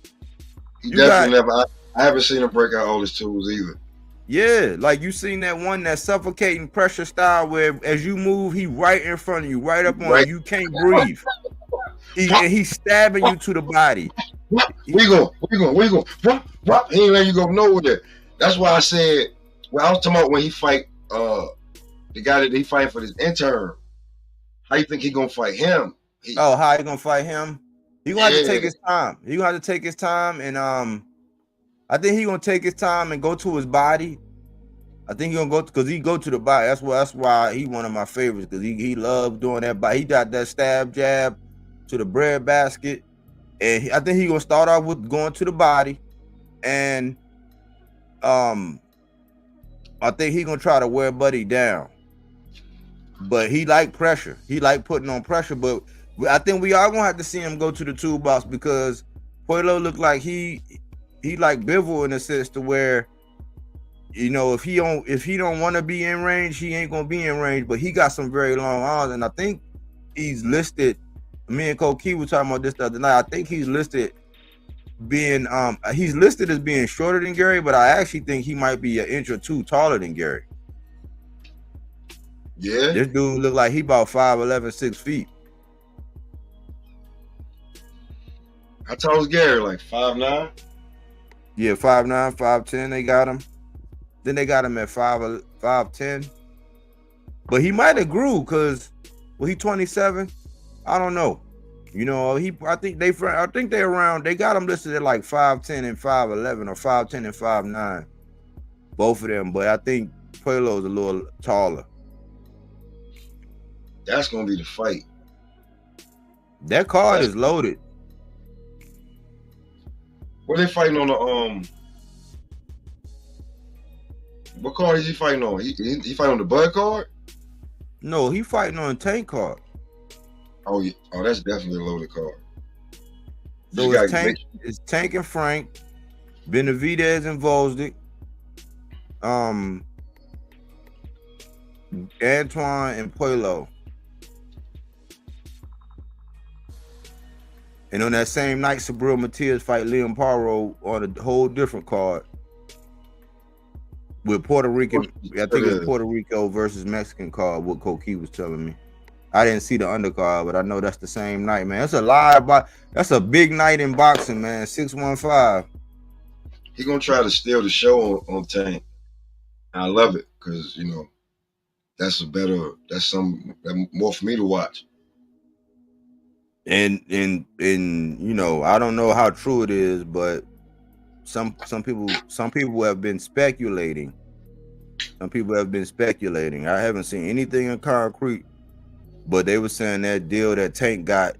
I haven't seen him break out all his tools either. Yeah, like you seen that one, that suffocating pressure style where as you move, he right in front of you, right up on you. You can't breathe. He's stabbing you to the body. Where you go? What? He ain't letting you go nowhere. That's why I said, well, I was talking about when he fight the guy that he fighting for this intern. How you think he gonna fight him? How he gonna fight him? He gonna have to take his time. He gonna have to take his time, and I think he gonna take his time and go to his body. I think he gonna go because he go to the body. That's why he one of my favorites, because he loves doing that. But he got that stab jab to the bread basket, and I think he gonna start off with going to the body, and I think he gonna try to wear Buddy down. But he like pressure. He like putting on pressure. But I think we are gonna have to see him go to the toolbox, because Puelo looked like he like Bivol in a sense to where you know, if he don't want to be in range, he ain't gonna be in range. But he got some very long arms, and I think he's listed. Me and Koki were talking about this the other night. I think he's listed as being shorter than Gary, but I actually think he might be an inch or two taller than Gary. Yeah. This dude look like he about 5'11", 6 feet. How tall is Gary? Like 5'9"? Yeah, 5'9", 5'10". They got him. Then they got him at 5'10". But he might have grew because he 27. I don't know. You know, I think they're around. They got him listed at like 5'10" and 5'11", or 5'10" and 5'9". Both of them, but I think Puelo's a little taller. That's gonna be the fight. That card is loaded. What are they fighting on the what card is he fighting on? He fighting on the Bud card? No, he fighting on a Tank card. Oh yeah. Oh, that's definitely a loaded card. So it's Tank and Frank, Benavidez and Volzdik, Antoine and Puelo. And on that same night, Subriel Matias fight Liam Paro on a whole different card with Puerto Rican. I think it's Puerto Rico versus Mexican card. What Koki was telling me. I didn't see the undercard, but I know that's the same night, man. That's a live that's a big night in boxing, man. 615. He gonna try to steal the show on Tank. I love it because you know that's more for me to watch. And you know, I don't know how true it is, but some people have been speculating. I haven't seen anything in concrete, but they were saying that deal that Tank got,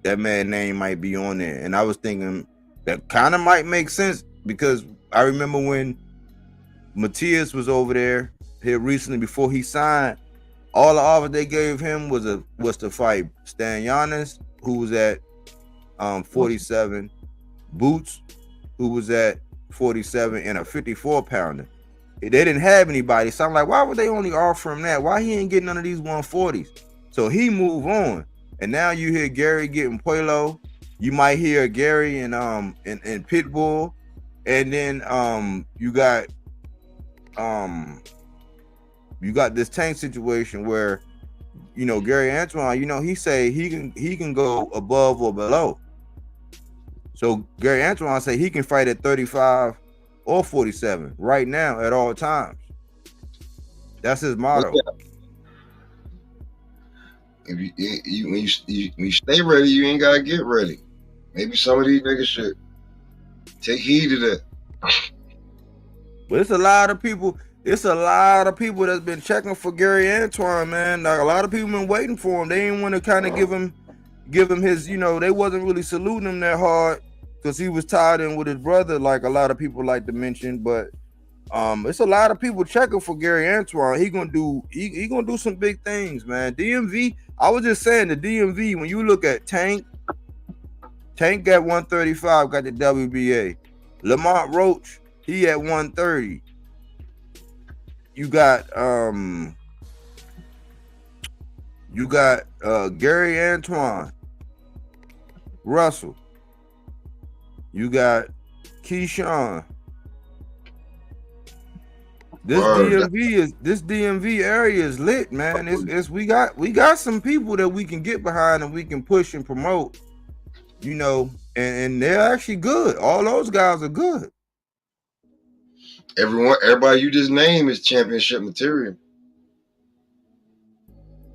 that man's name might be on there. And I was thinking that kind of might make sense because I remember when Matias was over there here recently before he signed, all the offer they gave him was to fight Stan Giannis, who was at 47, Boots, who was at 47, and a 54-pounder. They didn't have anybody, so I'm like, why would they only offer him that? Why he ain't getting none of these 140s? So he moved on, and now you hear Gary getting Puelo. You might hear Gary and Pitbull, and then you got this Tank situation where, you know, Gary Antoine, you know, he say he can go above or below. So Gary Antoine say he can fight at 35 or 47 right now at all times. That's his motto. If when you stay ready, you ain't gotta get ready. Maybe some of these niggas should take heed of that. But it's a lot of people that's been checking for Gary Antoine, man. Like, a lot of people been waiting for him. They didn't want to kind of give him his, you know, they wasn't really saluting him that hard because he was tied in with his brother, like a lot of people like to mention. But it's a lot of people checking for Gary Antoine. He gonna do some big things, man. DMV, I was just saying, the DMV, when you look at Tank got 135, got the WBA. Lamont Roach, he at 130. You got Gary Antoine, Russell. You got Keyshawn. This DMV area is lit, man. We got some people that we can get behind and we can push and promote, you know, and they're actually good. All those guys are good. Everybody you just named is championship material.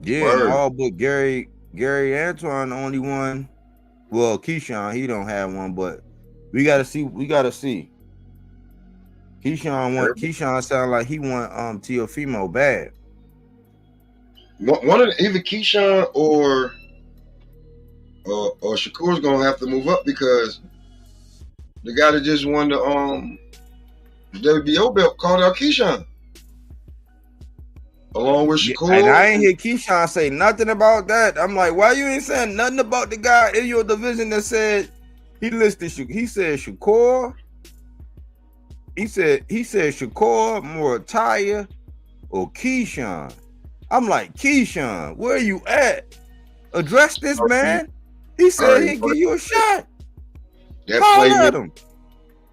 Yeah, and all but Gary Antoine, the only one. Well, Keyshawn, he don't have one, but we gotta see. Keyshawn sound like he want Teofimo bad. One of either Keyshawn or Shakur's gonna have to move up because the guy that just won the WBO belt called out Keyshawn along with Shakur. And I ain't hear Keyshawn say nothing about that. I'm like, why you ain't saying nothing about the guy in your division that said he listed? He said Shakur, He said Shakur, Morataya, or Keyshawn. I'm like, Keyshawn, where you at? Address this man. He said he'd give you a shot. Holler at him.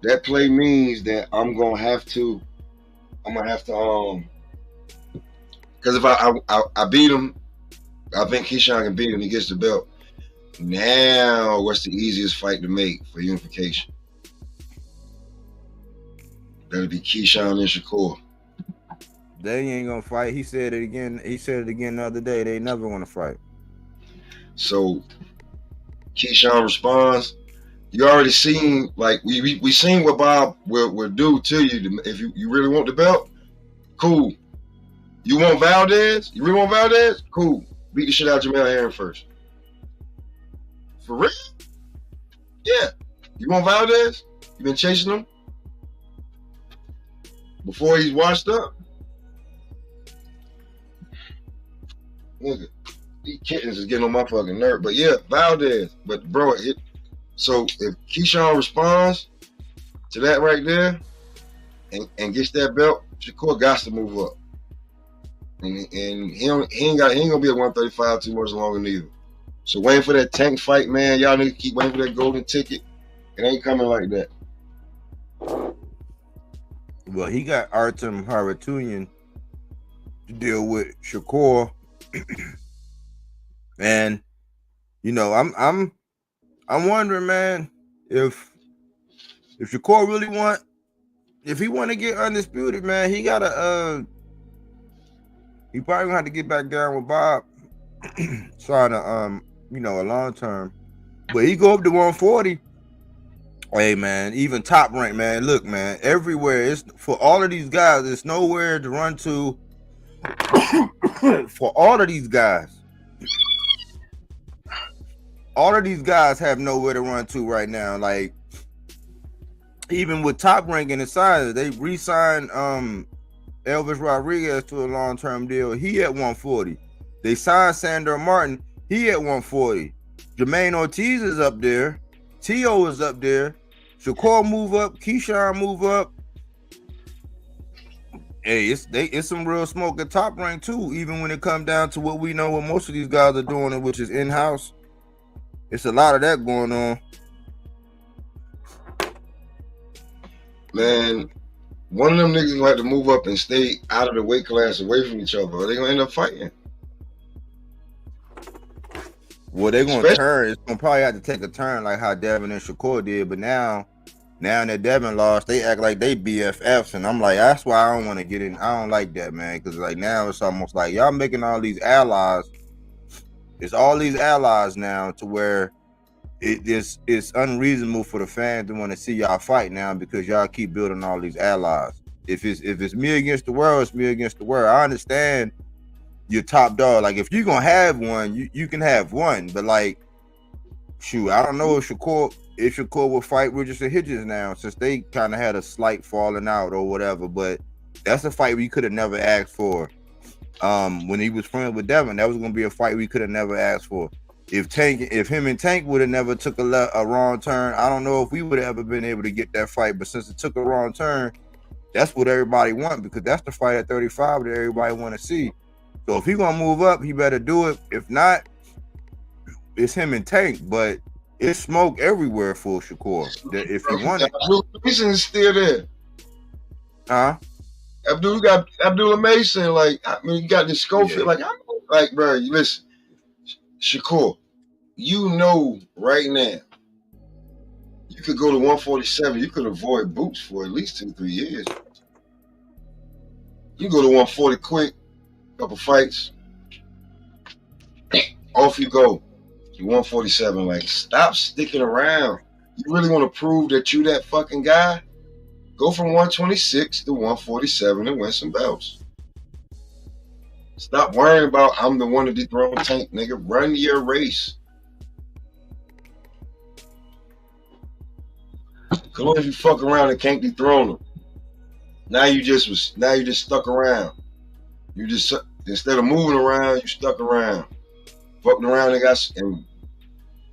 That play means that I'm gonna have to because if I beat him, I think Keyshawn can beat him. He gets the belt. Now, what's the easiest fight to make for unification? That'll be Keyshawn and Shakur. They ain't gonna fight. He said it again. He said it again the other day. They never want to fight. So Keyshawn responds. You already seen, like we seen what Bob will do to you if you really want the belt. Cool. You want Valdez? You really want Valdez? Cool. Beat the shit out of Jamel Hearn first. For real? Yeah. You want Valdez? You been chasing him before he's washed up? Nigga, these kittens is getting on my fucking nerve. But yeah, Valdez. But bro, so if Keyshawn responds to that right there and gets that belt, Shakur got to move up. And he ain't gonna be at 135 too much longer neither. So waiting for that Tank fight, man. Y'all niggas keep waiting for that golden ticket. It ain't coming like that. Well, he got Artem Haratunian to deal with Shakur. And you know, I'm wondering, man, if Shakur really if he want to get undisputed, man, he gotta he probably gonna have to get back down with Bob, trying to you know, a long term. But he go up to 140. Hey man, even Top Rank, man. Look, man, everywhere it's for all of these guys. There's nowhere to run to for all of these guys. All of these guys have nowhere to run to right now. Like even with Top Rank and the size, they re-signed Elvis Rodriguez to a long-term deal. He at 140. They signed Sandor Martin. He at 140. Jermaine Ortiz is up there. T.O. is up there. Shakur move up. Keyshawn move up. Hey, it's some real smoke at Top Rank too. Even when it comes down to what we know, what most of these guys are doing, which is in-house. It's a lot of that going on. Man, one of them niggas gonna have to move up and stay out of the weight class away from each other, or they're gonna end up fighting. Well, they're gonna turn. It's gonna probably have to take a turn like how Devin and Shakur did. But now that Devin lost, they act like they BFFs, and I'm like, that's why I don't want to get in. I don't like that, man, because like now it's almost like y'all making all these allies. It's all these allies now to where it's unreasonable for the fans to want to see y'all fight now because y'all keep building all these allies. If it's me against the world, it's me against the world. I understand your top dog. Like if you're gonna have one, you can have one. But like, shoot, I don't know if Shakur will fight Richardson Hitchins now, since they kind of had a slight falling out or whatever. But that's a fight we could have never asked for. When he was friends with Devin, that was gonna be a fight we could have never asked for. If him and Tank would have never took a wrong turn, I don't know if we would have ever been able to get that fight. But since it took a wrong turn, that's what everybody want, because that's the fight at 35 that everybody want to see. So if he gonna move up, he better do it. If not, it's him and Tank. But it's smoke everywhere for Shakur. If he won it, Mason is still there. Huh? Abdullah Mason, like, I mean, you got this Schofield, Yeah. like, bro, you listen, Shakur, you know right now, you could go to 147, you could avoid boots for at least 2-3 years. You go to 140 quick, couple fights, off you go to 147. Like, stop sticking around. You really want to prove that you that fucking guy? Go from 126 to 147 and win some belts. Stop worrying about I'm the one to dethrone Tank, nigga. Run your race. Come on, if you fuck around and can't dethrone him. Now you just stuck around. You just, instead of moving around, you stuck around. Fucking around and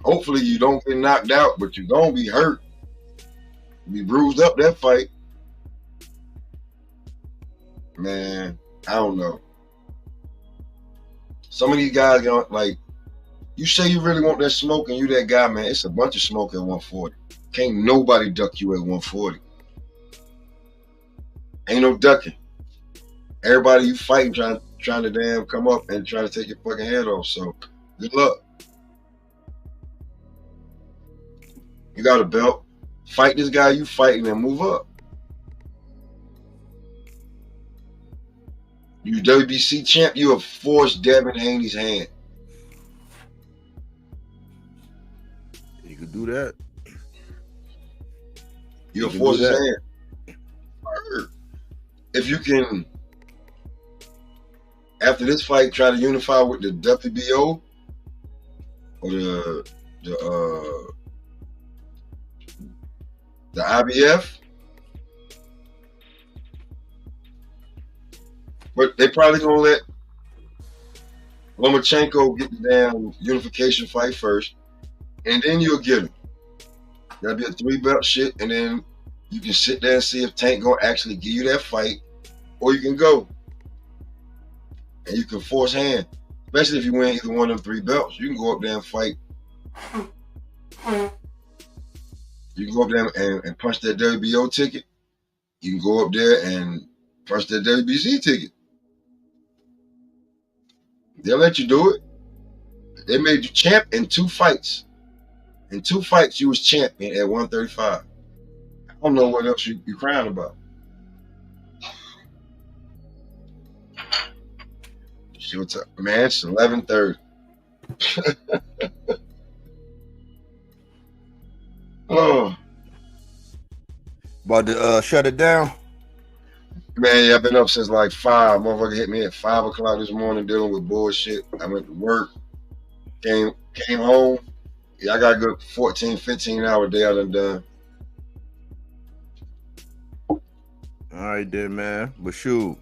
hopefully you don't get knocked out, but you're gonna be hurt. You be bruised up that fight. Man, I don't know. Some of these guys, like, you say you really want that smoke and you that guy, man, it's a bunch of smoke at 140. Can't nobody duck you at 140. Ain't no ducking. Everybody you fighting trying to damn come up and try to take your fucking head off. So good luck. You got a belt. Fight this guy you fighting and move up. You WBC champ, you have forced Devin Haney's hand. You could do that. You have forced his hand. If you can, after this fight, try to unify with the WBO or the IBF, but they probably gonna let Lomachenko get the damn unification fight first, and then you'll get him. That'll be a 3-belt shit, and then you can sit there and see if Tank gonna actually give you that fight, or you can go and you can force hand. Especially if you win either one of them 3 belts, you can go up there and fight. You can go up there and punch that WBO ticket. You can go up there and punch that WBC ticket. They'll let you do it. They made you champ in 2 fights. In 2 fights, you was champion at 135. I don't know what else you crying about. Man, it's 11:30. Oh. About to shut it down? Man, yeah, I've been up since like 5. Motherfucker hit me at 5 o'clock this morning dealing with bullshit. I went to work, came home. Yeah, I got a good 14, 15 hour day I done. All right then, man. But shoot.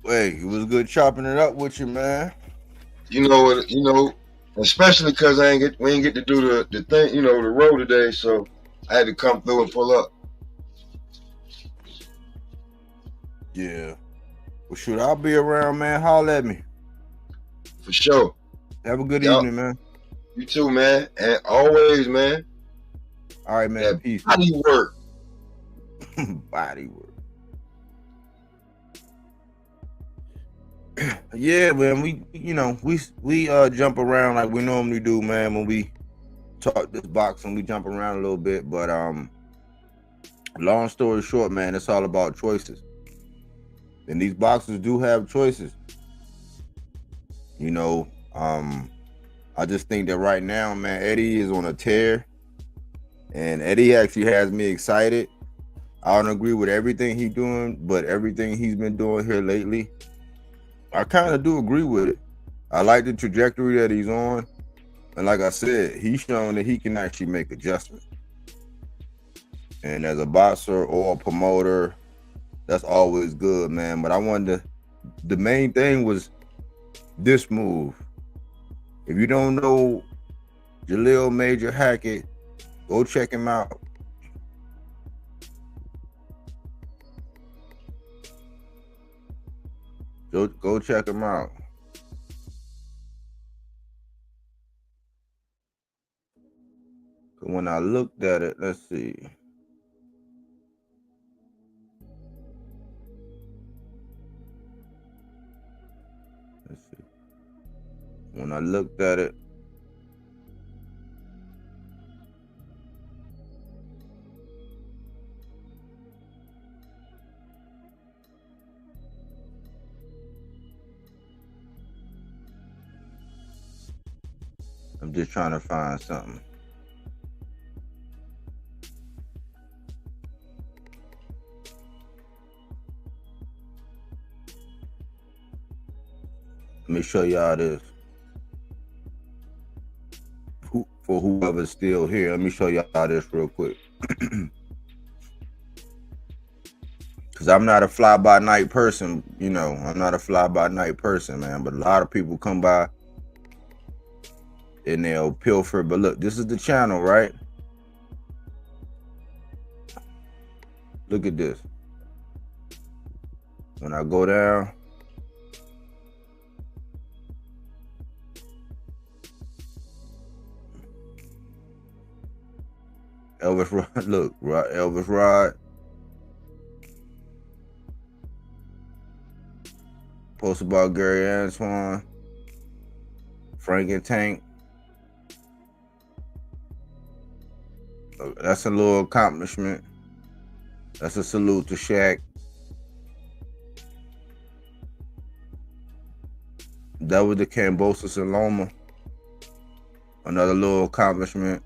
Hey, it was good chopping it up with you, man. You know, especially because we ain't get to do the thing, the road today, so I had to come through and pull up. Yeah. Well, shoot, I'll be around, man. Holler at me. For sure. Have a good evening, man. You too, man. And always, man. All right, man. Peace. Body work. Body work. Yeah, man. We jump around like we normally do, man. When we talk this boxing, we jump around a little bit. But long story short, man, it's all about choices. And these boxers do have choices. I just think that right now, man, Eddie is on a tear. And Eddie actually has me excited. I don't agree with everything he's doing, but everything he's been doing here lately, I kind of do agree with it. I like the trajectory that he's on. And like I said, he's shown that he can actually make adjustments. And as a boxer or a promoter, that's always good, man. But the main thing was this move. If you don't know Jalil Major Hackett, go check him out. Go check him out. When I looked at it, let's see. When I looked at it, I'm just trying to find something. Let me show y'all this. For whoever's still here, let me show y'all this real quick. Because I'm not a fly-by-night person, I'm not a fly-by-night person, man. But a lot of people come by and they'll pilfer. But look, this is the channel, right? Look at this. When I go down, Elvis Rod, look, Elvis Rod, post about Gary Antoine, Frank and Tank. That's a little accomplishment. That's a salute to Shaq. That was the Cambosis and Loma. Another little accomplishment.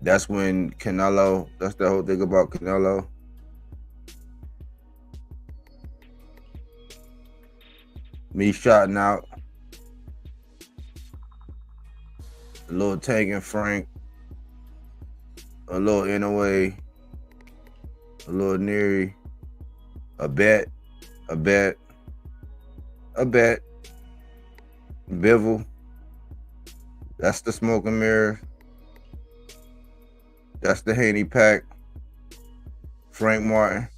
That's when Canelo, that's the whole thing about Canelo. Me shouting out a little Tank and Frank, a little NOA, a little Neary, a bet, Bivol. That's the Smoke and Mirror. That's the Haney Pack. Frank Martin.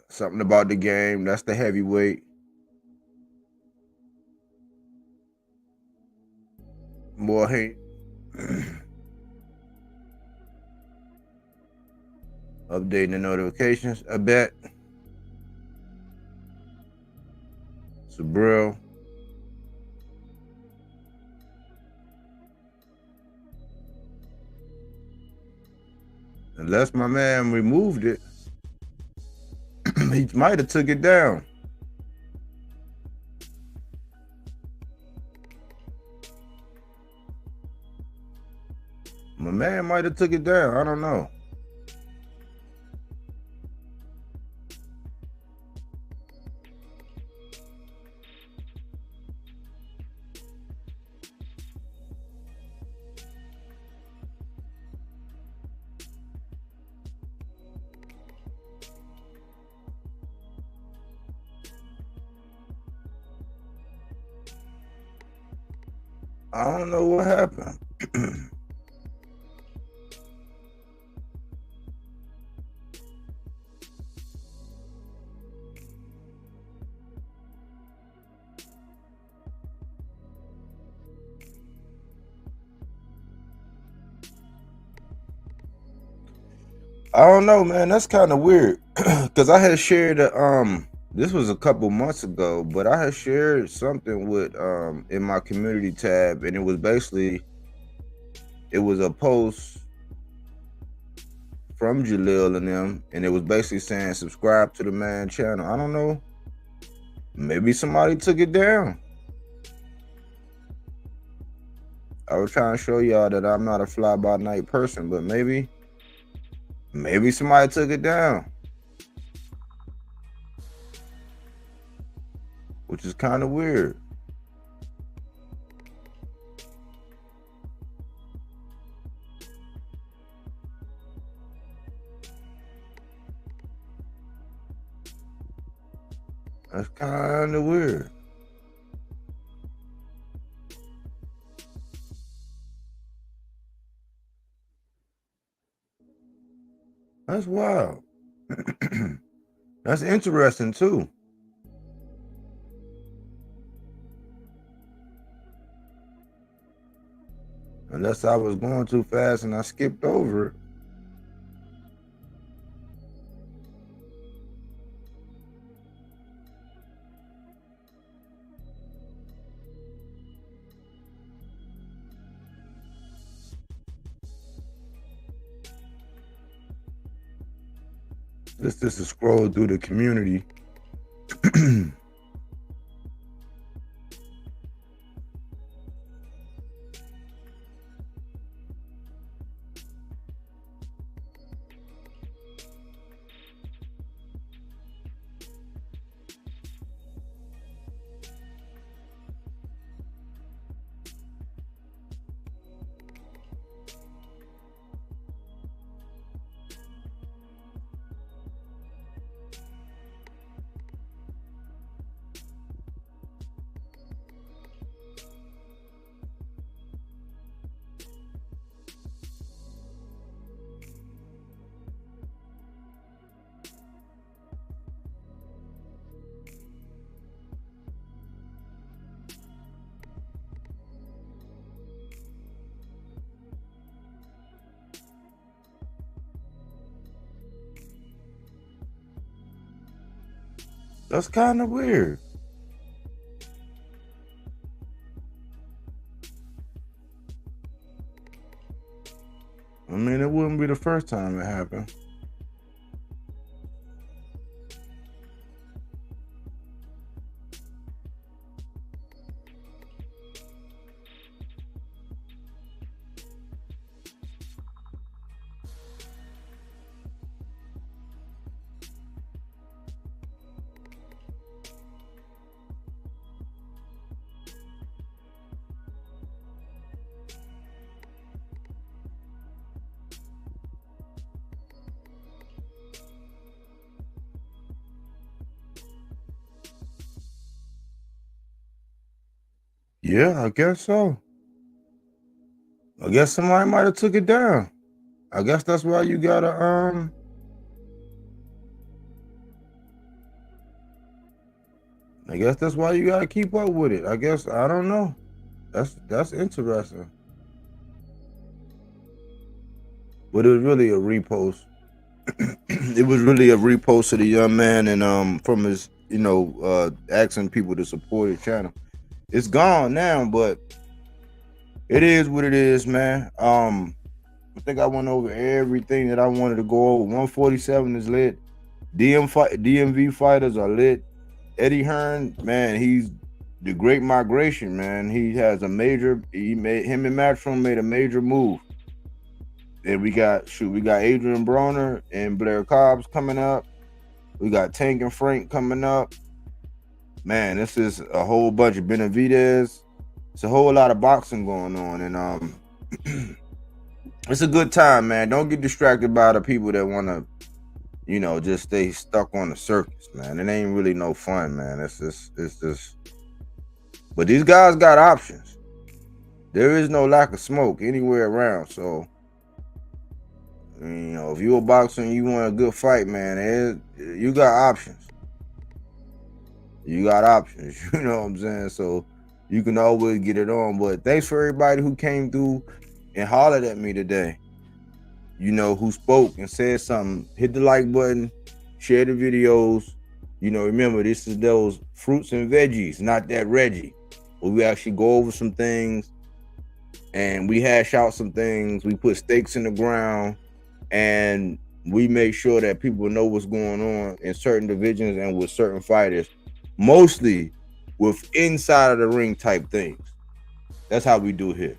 Something about the game. That's the heavyweight. Boy, hey. Updating the notifications. I bet. Subriel. Unless my man removed it, he might have took it down. My man might have took it down. I don't know. I don't know what happened. I don't know, man. That's kind of weird. Cause I had shared this was a couple months ago, but I had shared something with in my community tab, and it was basically a post from Jalil and them, and it was basically saying subscribe to the man channel. I don't know. Maybe somebody took it down. I was trying to show y'all that I'm not a fly-by-night person, but maybe somebody took it down. Which is kind of weird. That's kind of weird. That's wild. That's interesting too. Unless I was going too fast and I skipped over it. This is a scroll through the community. That's kind of weird. I mean, it wouldn't be the first time it happened. Yeah, I guess so. I guess somebody might have took it down. I guess that's why you gotta I guess that's why you gotta keep up with it. I guess I don't know. That's interesting. But it was really a repost. It was really a repost of the young man and from his, asking people to support his channel. It's gone now, but it is what it is, man. I think I went over everything that I wanted to go over. 147 is lit. DMV fighters are lit. Eddie Hearn, man, he's the Great Migration, man. He has him and Matchroom made a major move. And we got Adrian Broner and Blair Cobbs coming up. We got Tank and Frank coming up. Man, this is a whole bunch of Benavidez. It's a whole lot of boxing going on, and it's a good time, man. Don't get distracted by the people that want to, just stay stuck on the circus, man. It ain't really no fun, man. It's just. But these guys got options. There is no lack of smoke anywhere around, so. If you're a boxer and you want a good fight, man, you got options. You got options, you know what I'm saying? So you can always get it on. But thanks for everybody who came through and hollered at me today. Who spoke and said something. Hit the like button, share the videos. Remember, this is those fruits and veggies, not that Reggie. Where we actually go over some things and we hash out some things. We put stakes in the ground. And we make sure that people know what's going on in certain divisions and with certain fighters, mostly with inside of the ring type things. That's how we do it here.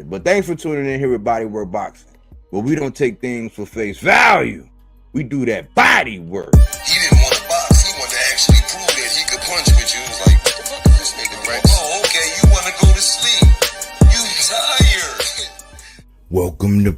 But thanks for tuning in here with Bodywork Boxing. But we don't take things for face value. We do that body work. He didn't want to box. He wanted to actually prove that he could punch with you. He was like, what the fuck is this nigga, right? Oh, okay, you want to go to sleep. You tired. Welcome to